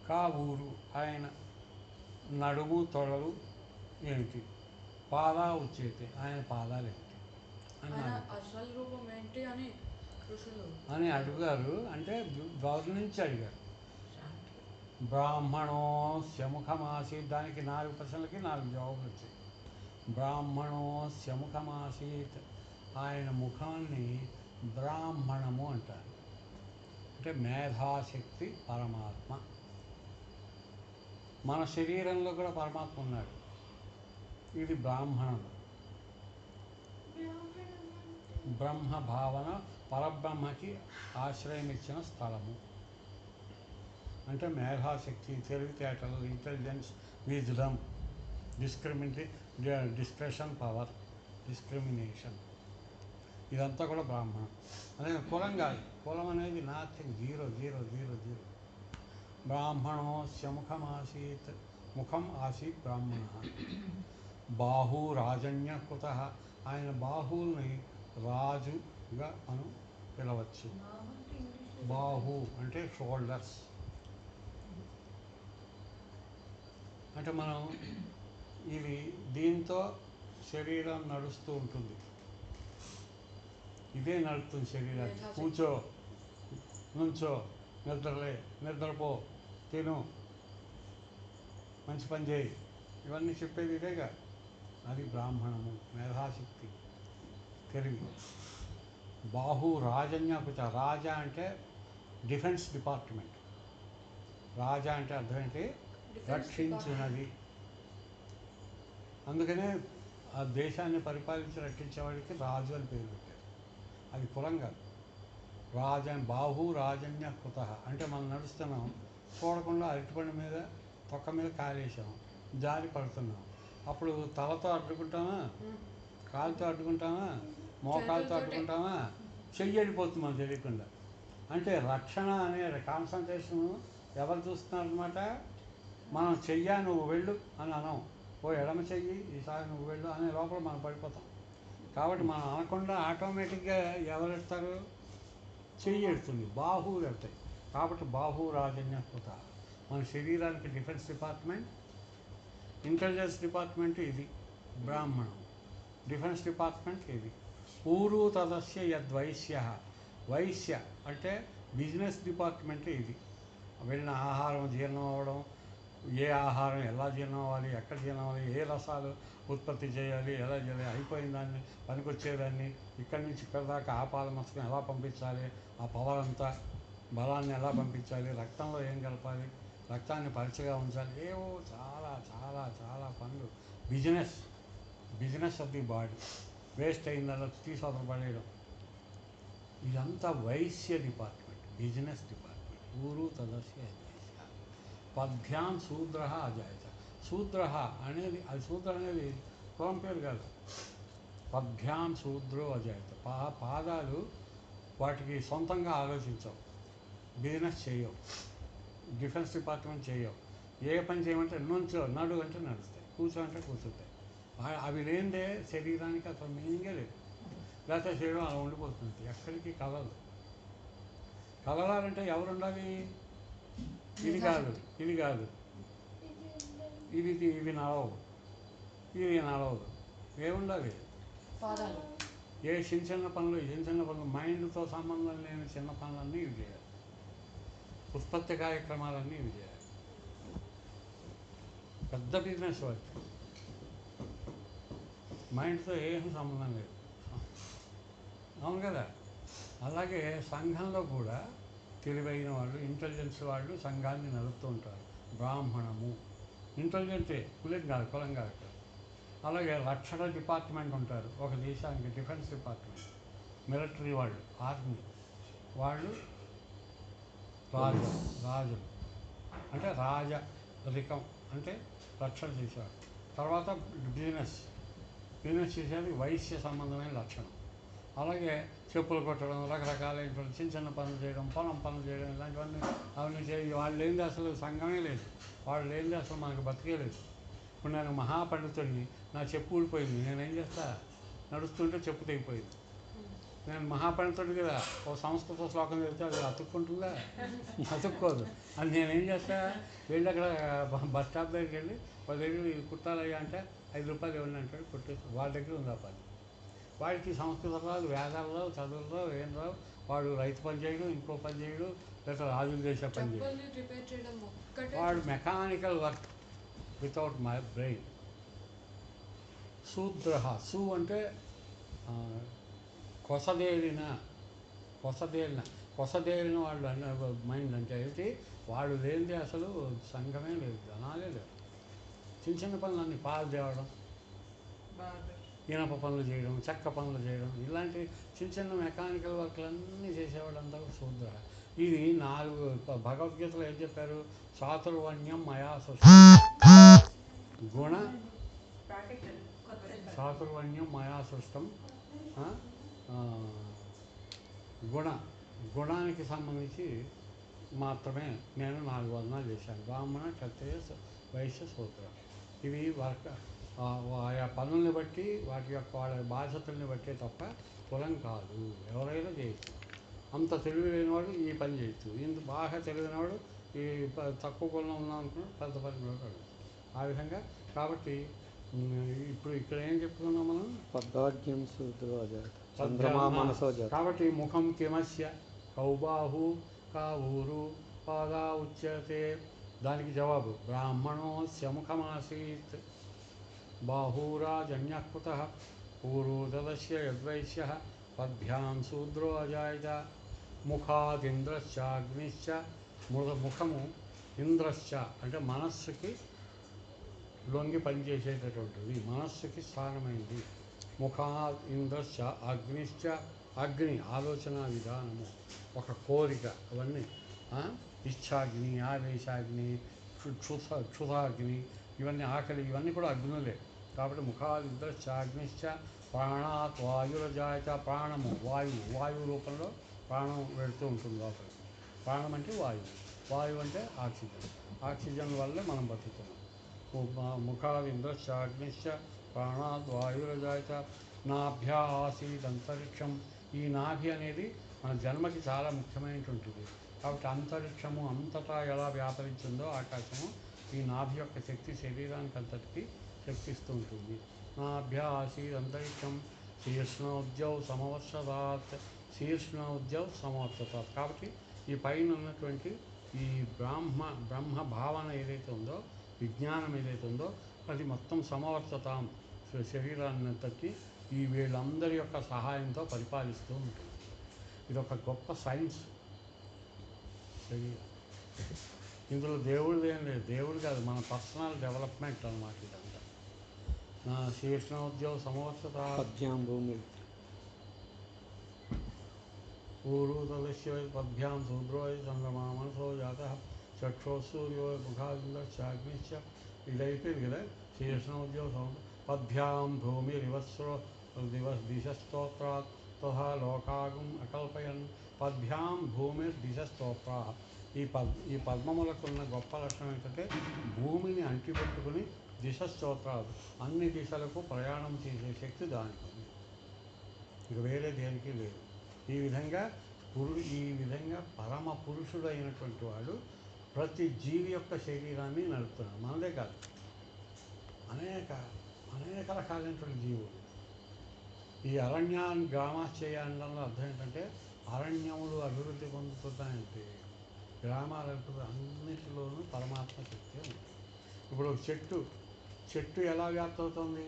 కా ఊరు ఆయన నడుము తొడలు ఏమిటి, పాద ఉచ్చేతి, ఆయన పాదాలు ఏమిటి అని ఆయన అడుగుతారు. అసలు రూపం ఏంటి అని ఋషులు అని అడిగారు, అంటే గౌరవ నుంచి అడిగారు. శాంతి. బ్రాహ్మణోస్య ముఖమాసీత్, దానికి 4 ప్రశ్నలకి 4 జవాబులు వచ్చాయి. బ్రాహ్మణోస్య ముఖమాసీత్, ఆయన ముఖాన్ని బ్రాహ్మణము అంటారు. అంటే మేధాశక్తి పరమాత్మ. మన శరీరంలో కూడా పరమాత్మ ఉన్నాడు. ఇది బ్రాహ్మణం. బ్రహ్మ భావన, పరబ్రహ్మకి ఆశ్రయం ఇచ్చిన స్థలము. అంటే మేధాశక్తి, తెలివితేటలు, intelligence, wisdom, discretion power, discrimination, ఇదంతా కూడా బ్రాహ్మణం. అదే కులం కాదు. కులం అనేది నాథింగ్, 0 0 0 0. బ్రాహ్మణోస్య ముఖమాసీత్, ముఖం ఆసీత్ బ్రాహ్మణ. బాహు రాజన్యకృత, ఆయన బాహువుల్ని రాజుగా మనం పిలవచ్చు. బాహు అంటే షోల్డర్స్. అంటే మనం ఇది దీంతో శరీరం నడుస్తూ ఉంటుంది. ఇదే నడుస్తుంది శరీరాన్ని. కూర్చో, నుంచో, నిద్రలే, నిద్రపో, తిను, మంచి పని చేయి, ఇవన్నీ చెప్పేది ఇదేగా. అది బ్రాహ్మణము, మేధాశక్తి, తెలివి. బాహు రాజన్యకృత, రాజా అంటే డిఫెన్స్ డిపార్ట్మెంట్. రాజా అంటే అర్థం ఏంటి? రక్షించినది. అందుకనే ఆ దేశాన్ని పరిపాలించి రక్షించేవాడికి రాజు అని పేరు పెట్టారు. అది కులం కాదు. బాహు రాజన్యకృత అంటే మనం నడుస్తున్నాం, చూడకుండా అరటిపండు మీద తొక్క మీద కాలేసాం, జారి పడుతున్నాం. అప్పుడు తలతో అడ్డుకుంటామా, కాలుతో అడ్డుకుంటామా, మోకాలతో అడ్డుకుంటామా, చెయ్యి వెళ్ళిపోతుంది మనం తెలియకుండా. అంటే రక్షణ అనే కాన్సన్ట్రేషన్ ఎవరు చూస్తున్నారనమాట? మనం చెయ్యా నువ్వు వెళ్ళు అని అనం, ఓ ఎడమ చెయ్యి ఈసారి నువ్వు వెళ్ళు అనే లోపల మనం పడిపోతాం. కాబట్టి మనం అనకుండా ఆటోమేటిక్గా ఎవరు ఎడతారు? చెయ్యి ఎడుతుంది, బాహువులు ఎడతాయి. కాబట్టి బాహు రాజన్యకృత. మన శరీరానికి డిఫెన్స్ డిపార్ట్మెంట్, ఇంటెలిజెన్స్ డిపార్ట్మెంట్ ఇది బ్రాహ్మణం, డిఫెన్స్ డిపార్ట్మెంట్ ఇది. ఊరు తదస్య యద్వైశ్య, వైశ్య అంటే బిజినెస్ డిపార్ట్మెంట్ ఇది. వెళ్ళిన ఆహారం జీర్ణం అవ్వడం, ఏ ఆహారం ఎలా జీర్ణం అవ్వాలి, ఎక్కడ జీర్ణం అవ్వాలి, ఏ రసాలు ఉత్పత్తి చేయాలి, ఎలా చేయాలి, అయిపోయిన దాన్ని పనికొచ్చేదాన్ని ఇక్కడి నుంచి ఇక్కడ దాకా ఆపాల మస్తకం ఎలా పంపించాలి, ఆ పవర్ అంతా బలాన్ని ఎలా పంపించాలి, రక్తంలో ఏం కలపాలి, రక్తాన్ని పలచగా ఉంచాలి, ఏవో చాలా చాలా చాలా పనులు. Business of the body. Waste అయిందల్లా తీసి పడేయడం, ఇదంతా వైశ్య డిపార్ట్మెంట్, బిజినెస్ డిపార్ట్మెంట్. ఊరు తదస్య వైశ్య. పద్భ్యాం శూద్ర అజాయత. శూద్ర అనేది, అది శూద్ర అనేది కులం పేరు కాదు. పద్భ్యాం శూద్రో అజాయత. పాదాలు వాటికి సొంతంగా ఆలోచించవు, బిజినెస్ చేయవు, డిఫెన్స్ డిపార్ట్మెంట్ చేయవు. ఏ పని చేయమంటే నుంచో, నడు అంటే నడుస్తాయి, కూర్చో అంటే కూర్చుంటాయి. అవి లేనిదే శరీరానికి అసలు మీనింగే లేదు. లేకపోతే శరీరం అలా ఉండిపోతుంది, ఎక్కడికి కదలదు. కదలాలంటే ఎవరు ఉండాలి? ఇది కాదు, ఇది కాదు, ఇవి నడవవు, ఇది నడవదు. ఏముండాలి? పాదాలు. ఏ చిన్న పనులు మైండ్తో సంబంధం లేని చిన్న పనులన్నీ ఇవి చేయాలి. ఉత్పత్తి కార్యక్రమాలన్నీ ఇవి చేయాలి. పెద్ద బిజినెస్ వర్క్, మైండ్తో ఏం సంబంధం లేదు. అవును కదా. అలాగే సంఘంలో కూడా తెలివైన వాళ్ళు, ఇంటెలిజెన్స్ వాళ్ళు సంఘాన్ని నడుపుతూ ఉంటారు. బ్రాహ్మణము ఇంటెలిజెంటే, కులం కాదు. అలాగే రక్షణ డిపార్ట్మెంట్ ఉంటారు ఒక దేశానికి, డిఫెన్స్ డిపార్ట్మెంట్. మిలిటరీ వాళ్ళు, ఆర్మీ వాళ్ళు రాజులు అంటే రాజరికం అంటే రక్షణ చేసేవాడు. తర్వాత బిజినెస్ చేసేది వైశ్య సంబంధమైన లక్షణం. అలాగే చెప్పులు కొట్టడం, రకరకాలైన చిన్న పనులు చేయడం, పొలం పనులు చేయడం, ఇలాంటివన్నీ అవన్నీ చేయి. వాళ్ళు లేనిది అసలు సంఘమే లేదు, వాళ్ళు లేనిది అసలు మనకు బతికే లేదు. ఇప్పుడు నేను మహాపండితుడిని, నా చెప్పు ఊడిపోయింది, నేనేం చేస్తా? నడుస్తుంటే చెప్పు తెగిపోయింది, నేను మహాపండితుడు కదా, ఓ సంస్కృత శ్లోకం చెప్తే అది అతుక్కుంటుందా? అతుక్కోదు. అది నేనేం చేస్తా, వెళ్ళి అక్కడ బస్ స్టాప్ దగ్గరికి వెళ్ళి వాళ్ళ దగ్గర ఇది కుట్టాలయ్యా అంటే 5 రూపాయలు ఇవ్వండి అంటాడు, కుట్టేసి వాళ్ళ దగ్గర ఉంది ఆ పని. వాడికి సంస్కృతం రాదు, వేదాలు రావు, చదువులు రావు, ఏం రావు. వాడు రైతు పని చేయడు, ఇంకో పని చేయడు, లేదా రాజులు చేసే పని చేయడు. చెప్పల్ని రిపేర్ చేయడం ఒక్కటే వాడు mechanical work without my brain. శూద్ర, సు అంటే కొసదేరిన వాళ్ళు అన్న మైండ్ అంటే ఏంటి, వాడు లేనిది అసలు సంఘమే లేదు, జనాలే లేదు. చిన్న చిన్న పనులన్నీ పాలు తేవడం, బార్బర్ ఇనప పనులు చేయడం, చెక్క పనులు చేయడం, ఇలాంటి చిన్న చిన్న మెకానికల్ వర్క్లన్నీ చేసేవాళ్ళంతా శూద్ర. ఇది 4 భగవద్గీతలో ఏం చెప్పారు, చాతుర్వర్ణ్యం మయా సృష్టం, గుణ ప్రాక్టికల్ కొత్త చాతుర్వర్ణ్యం మయా సృష్టం, గుణానికి సంబంధించి మాత్రమే నేను 4 వర్ణాలు చేశాను, బ్రాహ్మణ క్షత్రియ వైశ్య శూద్ర. ఇవి ఆయా పనుల్ని బట్టి వాటి యొక్క వాళ్ళ బాధ్యతల్ని బట్టే తప్ప కులం కాదు. ఎవరైనా చేయొచ్చు. అంత తెలివి లేనివాడు ఈ పని చేయొచ్చు, ఇంత బాగా తెలివినవాడు ఈ తక్కువ కులం ఉన్నాం అనుకున్నాడు పెద్ద పని కూడా కాదు. ఆ విధంగా కాబట్టి ఇప్పుడు ఇక్కడ ఏం చెప్పుకున్నాం మనం, పద్భాగ్యం శూద్రో జాత చంద్రమా మనసో జాత. కాబట్టి ముఖం కిమస్య కౌబాహు కా ఊరు పాదా ఉచ్యతే. దానికి జవాబు బ్రాహ్మణోస్య ముఖమాసీత్ బాహూరాజన్యకృత పూర్వోదస్య యద్వైశ్య పద్భ్యాం శూద్రో అజాయత. ముఖాదింద్రశ్చాగ్నిశ్చ, ముఖము ఇంద్రశ్చ అంటే మనస్సుకి లొంగి పనిచేసేటటువంటిది, మనస్సుకి స్థానమైంది. ముఖాద్ ఇంద్రశ్చ అగ్నిశ్చ, అగ్ని ఆలోచన విధానము, ఒక కోరిక, అవన్నీ ఇచ్ఛాగ్ని, ఆవేశాగ్ని, క్షుధాగ్ని, ఇవన్నీ ఆకలి, ఇవన్నీ కూడా అగ్నులే. కాబట్టి ముఖాద్ ఇంద్రశ్చ అగ్నిశ్చ ప్రాణాత్ వాయురజాయత. ప్రాణము వాయువు రూపంలో ప్రాణం వెళుతూ ఉంటుంది లోపల. ప్రాణం అంటే వాయువు అంటే ఆక్సిజన్ వల్లే మనం బతుకుతున్నాం. ముఖాద్ ఇంద్రశ్చ అగ్నిశ్చ ప్రాణాద్ వాయురజాయత. నాభ్యా ఆసీద్ అంతరిక్షం. ఈ నాభి అనేది మన జన్మకి చాలా ముఖ్యమైనటువంటిది. కాబట్టి అంతరిక్షము అంతటా ఎలా వ్యాపరించిందో ఆకాశము, ఈ నాభి యొక్క శక్తి శరీరానికి అంతటికి శక్తిస్తూ ఉంటుంది. నాభ్యా ఆసీద్ అంతరిక్షం శీర్ష్ణోద్యౌ సమవర్షదాత్. కాబట్టి ఈ పైన ఉన్నటువంటి ఈ బ్రహ్మ భావన ఏదైతే ఉందో, విజ్ఞానం ఏదైతే ఉందో, అది మొత్తం సమవర్షతాం శరీరాన్ని అంతటి ఈ వీళ్ళందరి యొక్క సహాయంతో పరిపాలిస్తూ ఉంటుంది. ఇది ఒక గొప్ప సైన్స్. ఇందులో దేవుడు ఏం లేదు, దేవుడు కాదు, మన పర్సనల్ డెవలప్మెంట్ అన్నమాట ఇదంతా. శీర్ష్ణోద్యౌ సమవర్షత పద్భ్యాం భూమి పూర్వోదస్య పద్భ్యాం శూద్రో చంద్రమా మనసో జాత. చక్షుసూర్యో ముఖాదింద్రశ్చాగ్నిశ్చ. ఇది అయిపోయింది కదా. శీర్ష్ణోద్యౌ పద్భ్యాం భూమిరివస్రో దిశస్తోత్రాత్ తహా లోకాగం అకల్పయన్. పద్భ్యాం భూమిర్దిశస్తోత్రా. ఈ పద్మములకున్న గొప్ప లక్షణం ఏంటంటే భూమిని అంటిపెట్టుకుని దిశస్తోత్రాలు, అన్ని దిశలకు ప్రయాణం చేసే శక్తి దానికి ఉంది, ఇక వేరే దేనికి లేదు. ఈ విధంగా పరమ పురుషుడు అయినటువంటి వాడు ప్రతి జీవి యొక్క శరీరాన్ని నడుపుతున్నాడు. మనదే కాదు, అనేక రకాలైనటువంటి జీవులు. ఈ అరణ్యాన్ని గ్రామాశ్చర్యంలో అర్థం ఏంటంటే అరణ్యములు అభివృద్ధి పొందుతున్నాయంటే గ్రామాల అన్నిటిలోనూ పరమాత్మ శక్తి ఉంది. ఇప్పుడు చెట్టు ఎలా వ్యాప్తి అవుతుంది,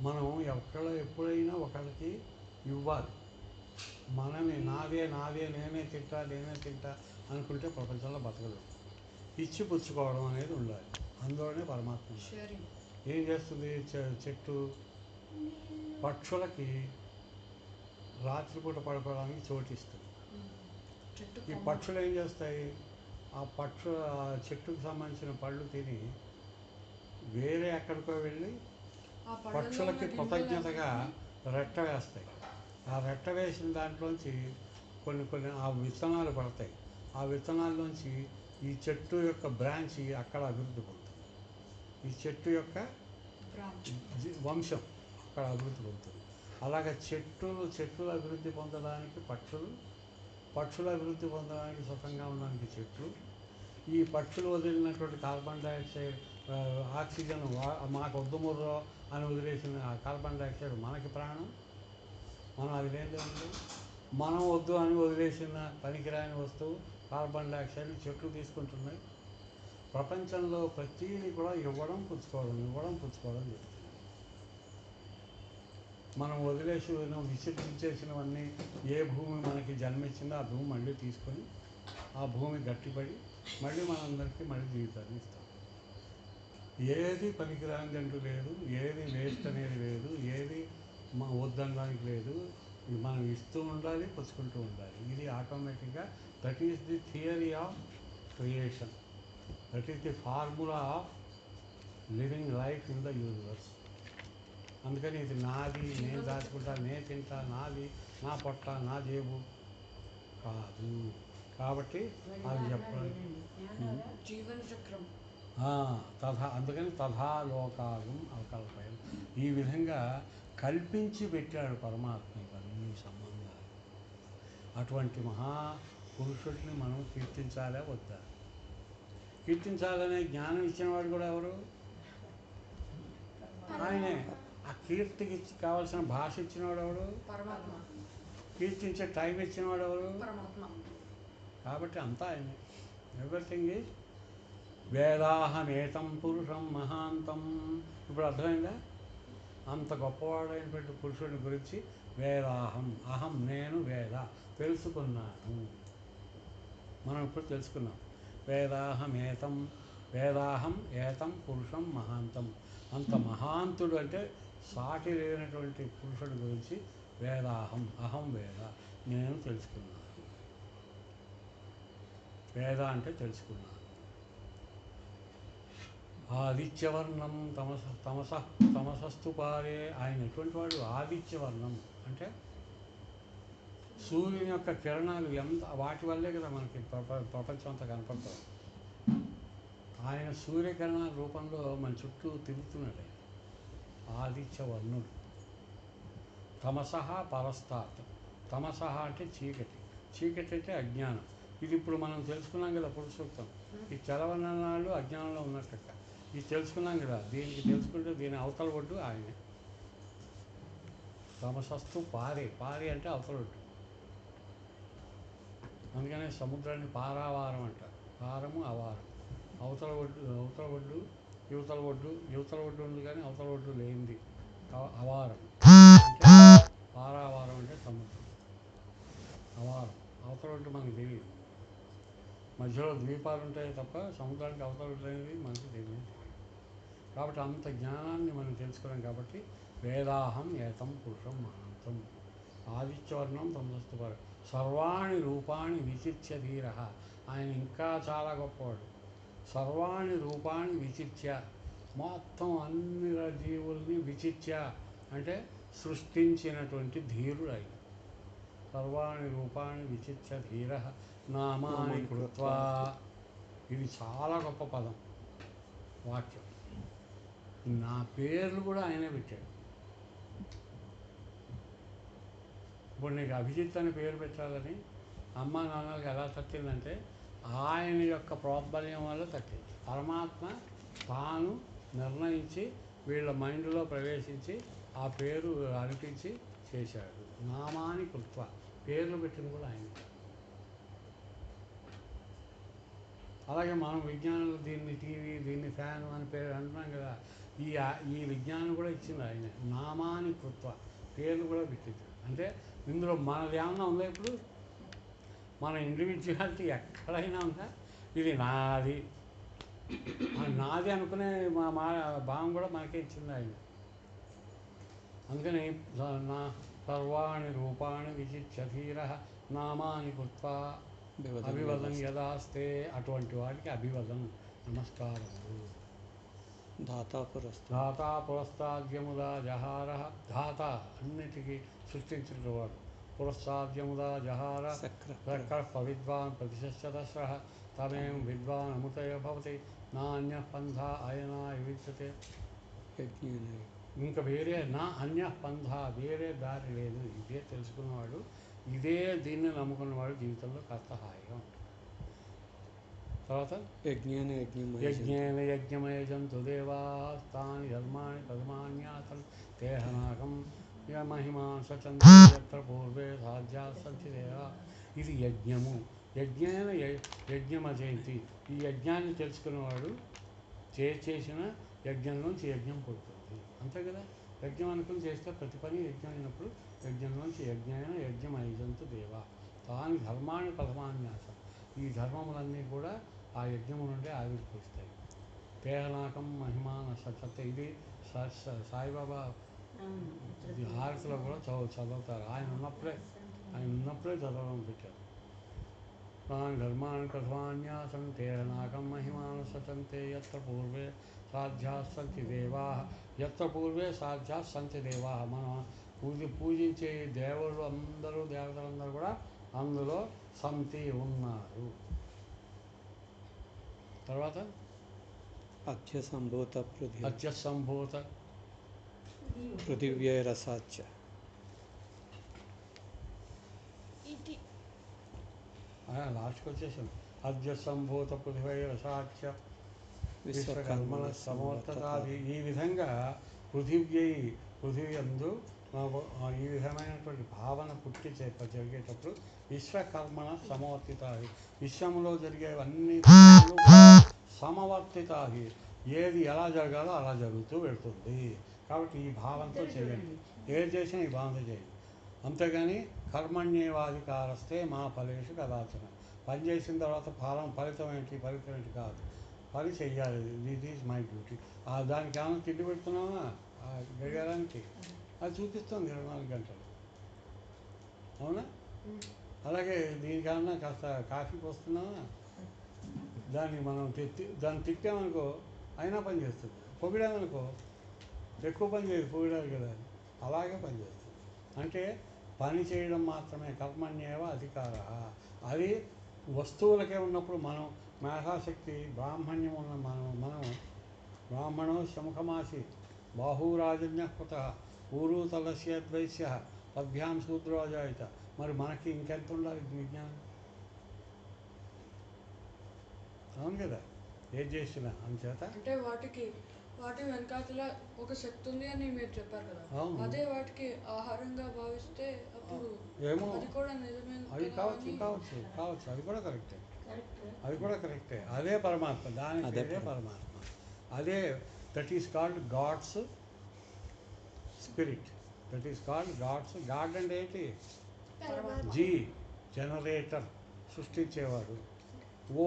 మనం ఎప్పుడైనా ఒకరికి ఇవ్వాలి. మనమే నాదే నేనే తింటా అనుకుంటే ప్రపంచంలో బతకలేదు. ఇచ్చి పుచ్చుకోవడం అనేది ఉండాలి. అందులోనే పరమాత్మ. ఏం చేస్తుంది చెట్టు, పక్షులకి రాత్రిపూట పడుకోవడానికి చోటిస్తుంది. ఈ పక్షులు ఏం చేస్తాయి, ఆ చెట్టుకు సంబంధించిన పళ్ళు తిని వేరే ఎక్కడికో వెళ్ళి పక్షులకి కృతజ్ఞతగా రెట్ట వేస్తాయి. ఆ రెట్ట వేసిన దాంట్లోంచి కొన్ని ఆ విత్తనాలు పడతాయి. ఆ విత్తనాల్లోంచి ఈ చెట్టు యొక్క బ్రాంచ్ అక్కడ అభివృద్ధి పొందుతుంది. ఈ చెట్టు యొక్క వంశం అక్కడ అభివృద్ధి పొందుతుంది. అలాగే చెట్లు అభివృద్ధి పొందడానికి పక్షులు అభివృద్ధి పొందడానికి సుఖంగా ఉండడానికి చెట్లు, ఈ పక్షులు వదిలినటువంటి కార్బన్ డైఆక్సైడ్ ఆక్సిజన్ మాకు వద్దుముర్రో అని వదిలేసిన కార్బన్ డైఆక్సైడ్ మనకి ప్రాణం, మనం అది లేదు. మనం వద్దు అని వదిలేసిన పనికిరాని వస్తువు కార్బన్ డైఆక్సైడ్ చెట్లు తీసుకుంటున్నాయి. ప్రపంచంలో ప్రతీది కూడా ఇవ్వడం పుచ్చుకోవడం చెప్తుంది. మనం విసర్జించేసినవన్నీ ఏ భూమి మనకి జన్మించిందో ఆ భూమి మళ్ళీ తీసుకొని ఆ భూమి గట్టిపడి మళ్ళీ మనందరికీ మళ్ళీ జీవితాన్ని ఇస్తాం. ఏది పనికిరానిదంటూ లేదు, ఏది వేస్ట్ అనేది లేదు, ఏది వద్దనడానికి లేదు. మనం ఇస్తూ ఉండాలి, పుచ్చుకుంటూ ఉండాలి. ఇది ఆటోమేటిక్గా that is the theory of creation, that is the formula of living life in the universe. అందుకని ఇది నాది, నేను దాచుకుంటా, నేను తింటా, నాది, నా పొట్ట, నా జేబు కాదు. కాబట్టి అది చెప్పాలి. జీవన చక్రం అందుకని తథాలోకాగం అకల్పయం. ఈ విధంగా కల్పించి పెట్టాడు పరమాత్మ ఇవన్నీ సంబంధాలు. అటువంటి మహాపురుషుడిని మనం కీర్తించాలా వద్దా? కీర్తించాలనే జ్ఞానం ఇచ్చినవాడు కూడా ఎవరు? ఆయనే. ఆ కీర్తికి కావాల్సిన భాష ఇచ్చినవాడు ఎవడు? పరమాత్మ. కీర్తించే టైం ఇచ్చినవాడు ఎవరు? పరమాత్మ. కాబట్టి అంతా ఆయనే. ఎవ్రీథింగ్ ఈజ్ వేదాహమేతం పురుషం మహాంతం. ఇప్పుడు అర్థమైందా? అంత గొప్పవాడైనటువంటి పురుషుడి గురించి వేదాహం, అహం నేను వేద తెలుసుకున్నాను. మనం ఇప్పుడు తెలుసుకున్నాం. వేదాహం ఏతం పురుషం మహాంతం. అంత మహాంతుడు అంటే సాటి లేనటువంటి పురుషుడి గురించి వేదాహం, అహం వేద, నేను తెలుసుకున్నాను. వేద అంటే తెలుసుకున్నాను. ఆదిత్యవర్ణం తమసస్తు పారే. ఆయన ఎటువంటి వాడు? ఆదిత్యవర్ణం అంటే సూర్యుని యొక్క కిరణాలు వాటి వల్లే కదా మనకి ప్రపంచం అంతా కనపడుతుంది. ఆయన సూర్యకిరణాల రూపంలో మన చుట్టూ తిరుగుతున్నాడు. ఆదిత్యవర్ణుడు. తమసహ పరస్తాత్. తమసహ అంటే చీకటి అంటే అజ్ఞానం. ఇది ఇప్పుడు మనం తెలుసుకున్నాం కదా పురుషోత్తం. ఈ చలవనాలు అజ్ఞానంలో ఉన్నట్టు ఇది తెలుసుకున్నాం కదా. దీనికి తెలుసుకుంటే దీని అవతల ఒడ్డు ఆయనే. తమసస్తు పారి అంటే అవతల ఒడ్డు. అందుకనే సముద్రాన్ని పారావారం అంటారు. పారము అవారం. అవతల ఒడ్డు యువతల ఒడ్డు ఉంది కానీ అవతల ఒడ్డు లేనిది అవారం. అంటే పారావారం అంటే సముద్రం. అవారం అవతల ఒడ్డు మనకు తెలియదు. మధ్యలో ద్వీపాలు ఉంటాయి తప్ప సముద్రానికి అవతల ఒడ్డు అనేది మనకు తెలియదు. కాబట్టి అంత జ్ఞానాన్ని మనం తెలుసుకున్నాం. కాబట్టి వేదాహం ఏతం పురుషం మహాంతం. ఆదిత్యవర్ణం తమస్తు సర్వాణి రూపాణి విచిత్య ధీర. ఆయన ఇంకా చాలా గొప్పవాడు. సర్వాణి రూపాణి విచిత్య, మొత్తం అన్ని జీవుల్ని విచిత్య అంటే సృష్టించినటువంటి ధీరుడు ఆయన. సర్వాణి రూపాణి విచిత్య ధీర నామాని కృత్వా. ఇది చాలా గొప్ప పదం, వాక్యం. నా పేర్లు కూడా ఆయనే పెట్టాడు. ఇప్పుడు నీకు అభిజిత్ అని పేరు పెట్టాలని అమ్మ నాన్నలకు ఎలా తట్టిందంటే ఆయన యొక్క ప్రోద్బల్యం వల్ల తట్టింది. పరమాత్మ తాను నిర్ణయించి వీళ్ళ మైండ్లో ప్రవేశించి ఆ పేరు అనిపించి చేశాడు. నామాని కృత్వ, పేర్లు పెట్టింది కూడా ఆయన. అలాగే మనం విజ్ఞానులు దీన్ని టీవీ, దీన్ని ఫ్యాన్ అని పేరు అంటున్నాం కదా. ఈ విజ్ఞానం కూడా ఇచ్చింది ఆయన. నామాని కృత్వ, పేర్లు కూడా పెట్టింది. అంటే ఇందులో మనది ఏమన్నా ఉందా? ఇప్పుడు మన ఇండివిజువాలిటీ ఎక్కడైనా ఉందా? ఇది నాది అనుకునే మా భావం కూడా మనకే ఇచ్చింది ఆయన. అందుకని సర్వాణి రూపాణి విచిత్య ధీర నామాని కృత్వా అభివదం యదాస్తే. అటువంటి వాటికి అభివదం, నమస్కారము. ధాతా పురస్తాద్యముదా జహార. ధాత అన్నిటికీ సృష్టించినవాడు. పురస్తాద్యముదా జహార సక్ర విద్వాన్ ప్రతిశస్యదస్ర తమేం విద్వాన్ అమృతయ భవతి నాణ్య పంథ అయనాయ విద్యతే. ఇంకా వేరే నా అన్య పంథ, వేరే దారి లేదు. ఇదే తెలుసుకున్నవాడు, ఇదే దీన్ని నమ్ముకున్నవాడు జీవితంలో కాస్త హాయిగా ఉంటాడు. తర్వాత యజ్ఞేన యజ్ఞేన యజ్ఞమయజంతు దేవాస్తాని ధర్మాణి పదమాన్యాసం తేహనాకం మహిమాన్ సచంద్ర పూర్వే సాధ్యా సంచి దేవా. ఇది యజ్ఞము. యజ్ఞేన యజ్ఞమజయంతి. ఈ యజ్ఞాన్ని తెలుసుకున్నవాడు చేసిన యజ్ఞంలోంచి యజ్ఞం పుడుతుంది. అంతే కదా, యజ్ఞం అనుకుని చేస్తే ప్రతి పని యజ్ఞం అయినప్పుడు యజ్ఞంలోంచి యజ్ఞైన యజ్ఞమయజంతు దేవా తాని ధర్మాన్ని ప్రథమాన్యాసం. ఈ ధర్మములన్నీ కూడా ఆ యజ్ఞము నుండి ఆవిర్భవిస్తాయి. తేహనాకం మహిమాన సత్త. ఇది సాయిబాబా హారతిలో కూడా చదువుతారు. ఆయన ఉన్నప్పుడే చదవడం పెట్టారు. తాని ధర్మాన్ని ప్రథమాన్యాసం తేహనాకం మహిమాన సచంతే యత్ర పూర్వే సాధ్యా సంతి దేవా. యత్ర పూర్వే సాధ్యా సంతి దేవా. మనం పూజించే దేవుళ్ళు అందరూ, దేవతలందరూ కూడా అందులో సంతి ఉన్నారు. తర్వాత అత్యసంభూత పృథివ్యైరసాచ. ఇది లాస్ట్కి వచ్చేసాను. అద్యసంభూత పృథివైరసాచ విశ్వకర్మణ సమవర్తతాది. ఈ విధంగా పృథివీ యందు ఈ విధమైనటువంటి భావన పుట్టి జరిగేటప్పుడు విశ్వకర్మణ సమవర్తితాది. విశ్వంలో జరిగేవన్నీ సమవర్తితాది. ఏది ఎలా జరగాలో అలా జరుగుతూ వెళ్తుంది. కాబట్టి ఈ భావంతో చేయండి. ఏది చేసినా ఈ భావంతో చేయండి. అంతేగాని కర్మణ్యేవాధికారస్తే మా ఫలేషు కదాచన. పని చేసిన తర్వాత ఫలితం ఏంటి కాదు. పని చెయ్యాలి. This is my duty. దానికి ఏమైనా తిండి పెడుతున్నావా గడియారానికి? అది చూపిస్తుంది 24 గంటలు. అవునా? అలాగే దీనికన్నా కాస్త కాఫీ పోస్తున్నావా? దాన్ని మనం దాన్ని తిట్టామనుకో అయినా పని చేస్తుంది. పొగిడామనుకో ఎక్కువ పని చేయదు, పొగిడాలి కదా. అలాగే పనిచేస్తుంది. అంటే పని చేయడం మాత్రమే కర్మణ్యేవ అధికార. అది వస్తువులకే ఉన్నప్పుడు మనం మేధాశక్తి బ్రాహ్మణ్యం ఉన్న మనం బ్రాహ్మణో శముఖమాసి బాహూరాజన్య కృత ఊరూతలస్యద్వైశ్య పద్భ్యాం శూద్రోజాయిత. మరి మనకి ఇంకెంత ఉండాలి విజ్ఞానం? అవును కదా, ఏది చేసినా. అందుచేత అంటే వాటి వెనకాతల ఒక శక్తి ఉంది అని మీరు చెప్పారు కదా. అదే వాటికి ఆహారంగా భావిస్తే అప్పుడు ఏమో అది కూడా నిజమే. అది కావచ్చు. అది కూడా కరెక్టే. అదే పరమాత్మ. దానికి అదే పరమాత్మ. అదే that is called God's spirit. That is called God's. God అంటే ఏంటి? జీ జనరేటర్, సృష్టించేవాడు. ఓ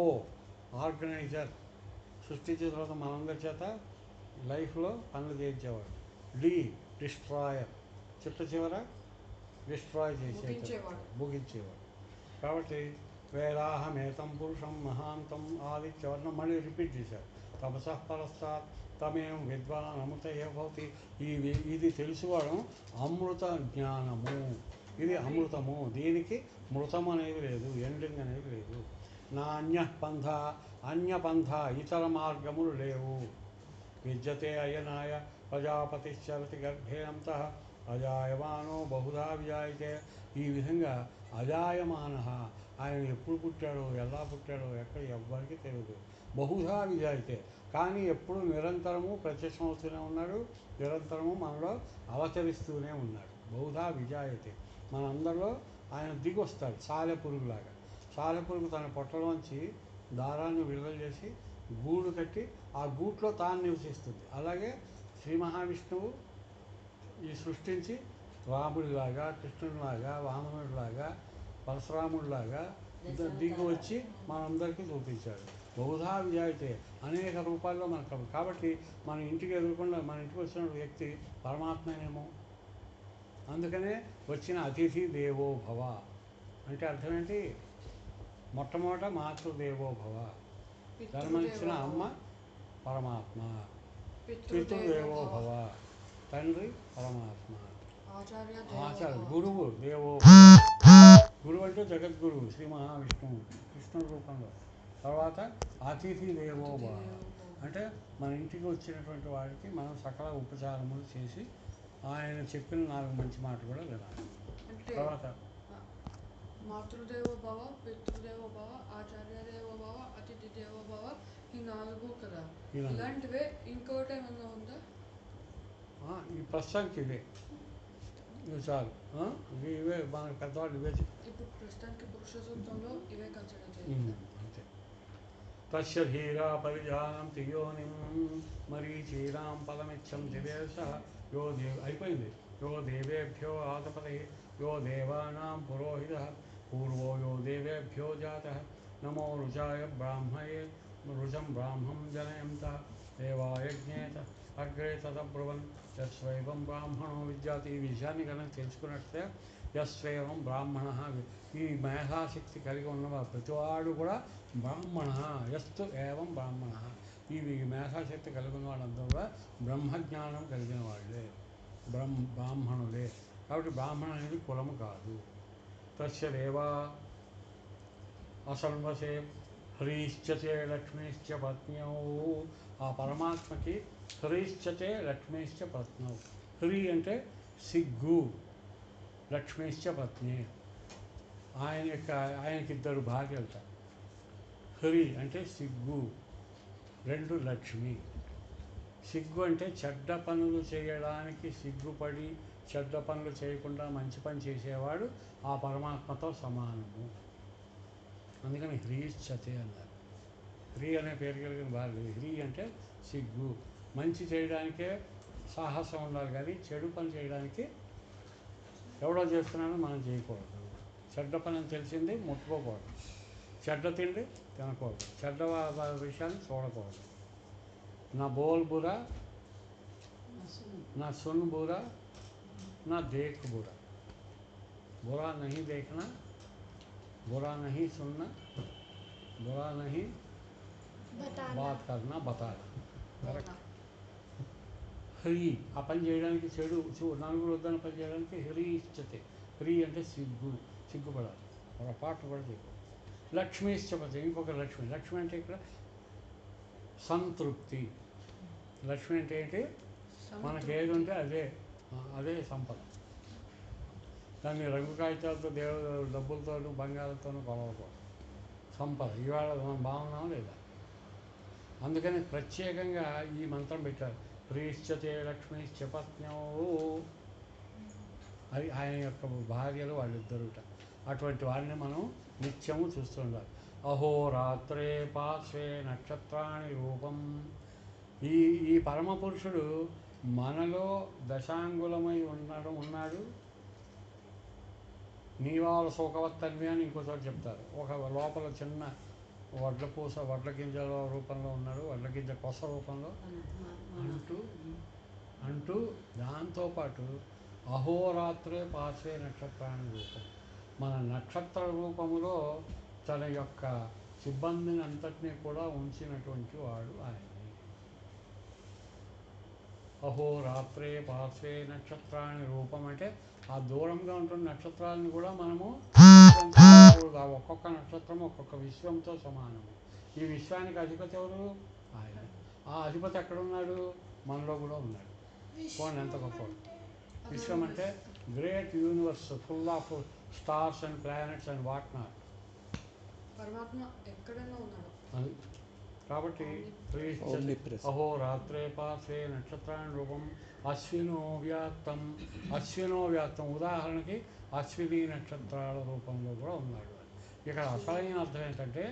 ఆర్గనైజర్, సృష్టించిన తర్వాత మనందరి చేత లైఫ్లో పనులు చేయించేవాడు. డి డిస్ట్రాయర్, చివర డిస్ట్రాయ్ చేసేవాడు, ముగించేవాడు. కాబట్టి వేదాహమేతం పురుషం మహాంతం ఆదిత్యవర్ణం మళ్ళీ రిపీట్ చేశారు. తపసః పరస్తాత్ తమేం విద్వాన్ అమృతయే భవతి. ఇది తెలుసుకోవడం అమృత జ్ఞానము. ఇది అమృతము. దీనికి మృతం అనేది లేదు, ఎండింగ్ అనేది లేదు. నా అన్యపంథ ఇతర మార్గములు లేవు. విద్యతే అయనాయ ప్రజాపతిశ్చరతి గర్భేణంతః అజాయమానో బహుధా విజాయతే. ఈ విధంగా అజాయమాన, ఆయన ఎప్పుడు పుట్టాడో, ఎలా పుట్టాడో ఎక్కడ ఎవ్వరికి తెలియదు. బహుధా విజాయతే, కానీ ఎప్పుడు నిరంతరము ప్రత్యక్షమవుతూనే ఉన్నాడు, నిరంతరము మనలో అవతరిస్తూనే ఉన్నాడు. బహుధా విజాయతే. మనందరిలో ఆయన దిగి వస్తాడు సాలెపురుగులాగా. సాలెపురుగు తన పొట్టలోంచి దారాన్ని విడుదల చేసి గూడు కట్టి ఆ గూట్లో తాను నివసిస్తుంది. అలాగే శ్రీ మహావిష్ణువు ఈ సృష్టించి రాముడిలాగా, కృష్ణుడిలాగా, వామనుడిలాగా, పరశురాముడిలాగా దిగి వచ్చి మనందరికీ చూపించాడు. బహుధా విజాయితే, అనేక రూపాల్లో మనకు. కాబట్టి మన ఇంటికి ఎదురకుండా మన ఇంటికి వచ్చిన వ్యక్తి పరమాత్మనేమో. అందుకనే వచ్చిన అతిథి దేవో భవ అంటే అర్థం ఏంటి? మొట్టమొదట మాతృదేవో భవ, జన్మనిచ్చిన అమ్మ పరమాత్మ. పితృదేవో భవ, తండ్రి పరమాత్మ. ఆచార్య గురువు దేవో భవ. గురువు అంటే జగద్గురువు శ్రీ మహావిష్ణువు కృష్ణుడు రూపంలో. తర్వాత అతిథి దేవో భవ, అంటే మన ఇంటికి వచ్చినటువంటి వాడికి మనం సకల ఉపచారములు చేసి ఆయన చెప్పిన 4 మంచి మాటలు కూడా వినాలి. అంటే తర్వాత మాతృదేవో భవ, పితృదేవో భవ, ఆచార్యదేవో భవ, అతిథి దేవో భవ, ఈ 4 కదా. ఈ 4. ఇలాంటివే ఇంకోటి ఏమన్నా ఉందా? ఈ ప్రస్తుతానికి ఇవే చాలు. ఇవే మన పెద్దవాళ్ళు ఇవే చెప్పారు. ఇప్పుడు ప్రస్తుతానికి పురుష సూక్తంలో ఇవే కన్సిడర్ చేయాలి. అంతే. తస్య ధీరా పరిజానంతి యోనిం మరీచీనాం పదమిచ్చం దివేశ యో దేవ అయిపోయింది. యో దేవేభ్యో ఆతపతే యో దేవానాం పురోహిత పూర్వో యో దేవేభ్యో జాత నమో రుచాయ బ్రాహ్మయే రుచం బ్రాహ్మం జనయంత దేవాయజ్ఞేత అగ్రే తదబ్రువన్ యస్వైవం బ్రాహ్మణో విద్యాతి. ఈ విషయాన్ని కనుక తెలుసుకున్నట్లే యస్వైవం బ్రాహ్మణ, ఈ మేధాశక్తి కలిగి ఉన్నవారు ప్రతివాడు కూడా బ్రాహ్మణ, యస్తు ఏవం బ్రాహ్మణ, ఈ మేధాశక్తి కలిగి ఉన్న వాళ్ళందరూ కూడా బ్రహ్మజ్ఞానం కలిగిన వాళ్ళే, బ్రాహ్మణులే. కాబట్టి బ్రాహ్మణ అనేది కులము కాదు. తస్య దేవా అసన్వసే హ్రీశ్చతే లక్ష్మీశ్చ పత్న్యౌ. ఆ పరమాత్మకి హ్రీశ్చతే లక్ష్మీశ్చ పత్నౌ. హ్రీ అంటే సిగ్గు, లక్ష్మీశ్చ పత్ని. ఆయనకి 2 భార్యలు. హ్రీ అంటే సిగ్గు, 2 లక్ష్మి. సిగ్గు అంటే చెడ్డ పనులు చేయడానికి సిగ్గుపడి చెడ్డ పనులు చేయకుండా మంచి పని చేసేవాడు ఆ పరమాత్మతో సమానము. అందుకని హ్రీశ్చతే అన్నారు. హ్రీ అనే పేరు కలిగిన భార్య. హ్రీ అంటే సిగ్గు. మంచి చేయడానికే సాహసం ఉండాలి కానీ చెడు పని చేయడానికి ఎవడో చేస్తున్నాడో మనం చేయకూడదు. చెడ్డ పని అని తెలిసింది ముట్టుకోకూడదు, చెడ్డ తిండి తినకూడదు, చెడ్డ విషయాన్ని చూడకూడదు. నా బోల్ బురా, నా సున్ బురా, నా దేక్ బురా. बुरा नहीं देखना, बुरा नहीं सुनना, बुरा नहीं బాత్ కర్నా బతానా. కరెక్ట్. హ్రీ ఆ పని చేయడానికి చెడు నలుగురు వద్దన్న పని చేయడానికి హ్రీ ఇచ్చతే. హ్రీ అంటే సిగ్గు, సిగ్గుపడాలి, పొరపాటు కూడా చేయకూడదు. లక్ష్మీ ఇష్టపతి, ఇంకొక లక్ష్మి. లక్ష్మి అంటే ఇక్కడ సంతృప్తి. లక్ష్మి అంటే ఏంటి? మనకి ఏది ఉంటే అదే సంపద. దాన్ని రంగు కాగితాలతో డబ్బులతోనూ బంగారంతోనూ కొలవకూడదు. సంపద. ఇవాళ మనం బాగున్నాం లేదా? అందుకని ప్రత్యేకంగా ఈ మంత్రం పెట్టారు. హ్రీశ్చతే లక్ష్మీశ్చ పత్న్యౌ. అది ఆయన యొక్క భార్యలు వాళ్ళిద్దరుట. అటువంటి వారిని మనం నిత్యము చూస్తుండాలి. అహోరాత్రే పార్శ్వే నక్షత్రాణి రూపం. ఈ పరమపురుషుడు మనలో దశాంగులమై ఉన్నాడు. నీవాల శోకవత్తన్వి అని ఇంకో చోట చెప్తారు. ఒక లోపల చిన్న వడ్ల గింజల రూపంలో ఉన్నాడు, వడ్ల గింజ కొస రూపంలో అంటూ దాంతోపాటు అహోరాత్రే పార్శ్వే నక్షత్రాన్ని రూపం. మన నక్షత్ర రూపములో తన యొక్క సిబ్బందిని అంతటినీ కూడా ఉంచినటువంటి వాడు ఆయన. అహోరాత్రే పార్శ్వే నక్షత్రాన్ని రూపం అంటే ఆ దూరంగా ఉంటున్న నక్షత్రాలను కూడా మనము ఒక్కొక్క నక్షత్రం ఒక్కొక్క విశ్వంతో సమానము. ఈ విశ్వానికి అధిపతి ఎవరు? ఆయన. ఆ అధిపతి ఎక్కడున్నాడు? మనలో కూడా ఉన్నాడు. పోనీ ఎంత గొప్ప. విశ్వం అంటే great universe full of stars and planets and what not. పరమాత్మ ఎక్కడైనా ఉన్నాడు. అది కాబట్టి అహోరాత్రే పార్శ్వే నక్షత్రాన్ని రూపం అశ్వినో వ్యాప్తం. ఉదాహరణకి అశ్విని నక్షత్రాల రూపంలో కూడా ఉన్నాడు. ఇక్కడ అసలైన అర్థం ఏంటంటే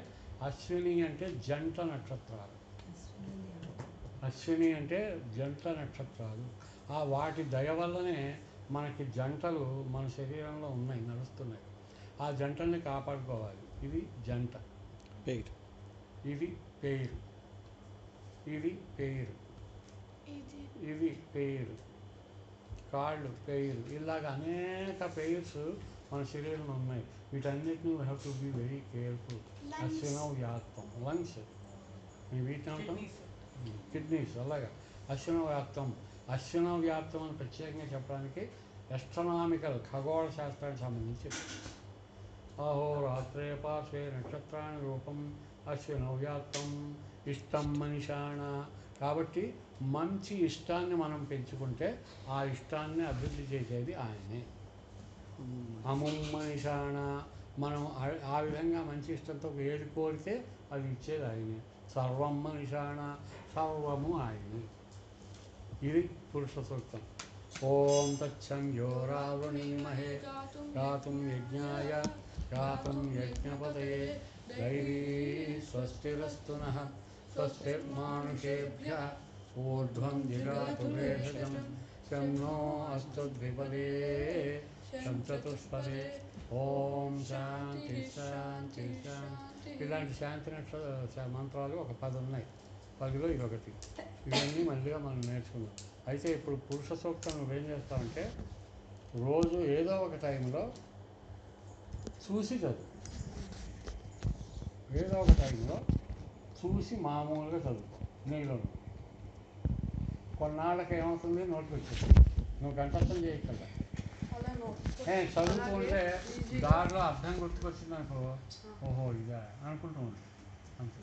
అశ్విని అంటే జంట నక్షత్రాలు. అశ్విని అంటే జంట నక్షత్రాలు. ఆ వాటి దయ వల్లనే మనకి జంటలు మన శరీరంలో ఉన్నాయి, నడుస్తున్నాయి. ఆ జంటల్ని కాపాడుకోవాలి. ఇది జంట, ఇది పేరు, ఇది పేరు, ఇది పేరు, కాళ్ళు పేరు. ఇలాగ అనేక పేర్స్ మన శరీరంలో ఉన్నాయి. వీటన్నిటిని we have to be very careful. అశ్వినో వ్యాప్తం. లంగ్స్ వీటిని అంటాం కిడ్నీస్. అలాగా అశ్వినో వ్యాప్తం అని ప్రత్యేకంగా చెప్పడానికి ఎస్ట్రనామికల్ ఖగోళ శాస్త్రానికి సంబంధించి అహోరాత్రే పార్శ్వే నక్షత్రాన్ని రూపం అశ్వినవ్యాత్తం ఇష్టం మనిషాణ. కాబట్టి మంచి ఇష్టాన్ని మనం పెంచుకుంటే ఆ ఇష్టాన్ని అభివృద్ధి చేసేది ఆయనే. అముం మనిషాణ, మనం ఆ విధంగా మంచి ఇష్టంతో ఏది కోరితే అది ఇచ్చేది ఆయనే. సర్వం మనిషాణ, సర్వము ఆయనే. ఇది పురుష సూక్తం. ఓం తచ్చంద్యో రావణీమహే గాతుం యజ్ఞాయ గాతుం యజ్ఞపతయే దైవీ స్వస్తిరస్తు నః స్వస్తిర్మానుషేభ్యః ఊర్ధ్వం జిగాతు భేషజం శం నో అస్తు ద్విపదే శం చతుష్పదే. ఓం శాంతి శాంతి శాంతి. ఇలాంటి శాంతి మంత్రాలు ఒక 10 ఉన్నాయి. 10లో ఇదొకటి. ఇవన్నీ మళ్ళీగా మనం నేర్చుకుందాం. అయితే ఇప్పుడు పురుష సూక్తం నువ్వేం చేస్తావంటే రోజు ఏదో ఒక టైంలో చూసి చదువు. ఏదో ఒక టైంలో చూసి మామూలుగా చదువుకో. నీలో కొన్నాళ్ళకి ఏమవుతుంది, నోటికి వచ్చేస్తుంది. నువ్వు కంఠస్థం చేయగలరా అలా నోట్ చదువుతుంటే దారిలో అర్థం గుర్తుకొచ్చింది అనుకో, ఓహో ఇదా అనుకుంటూ ఉంటాను అంతే.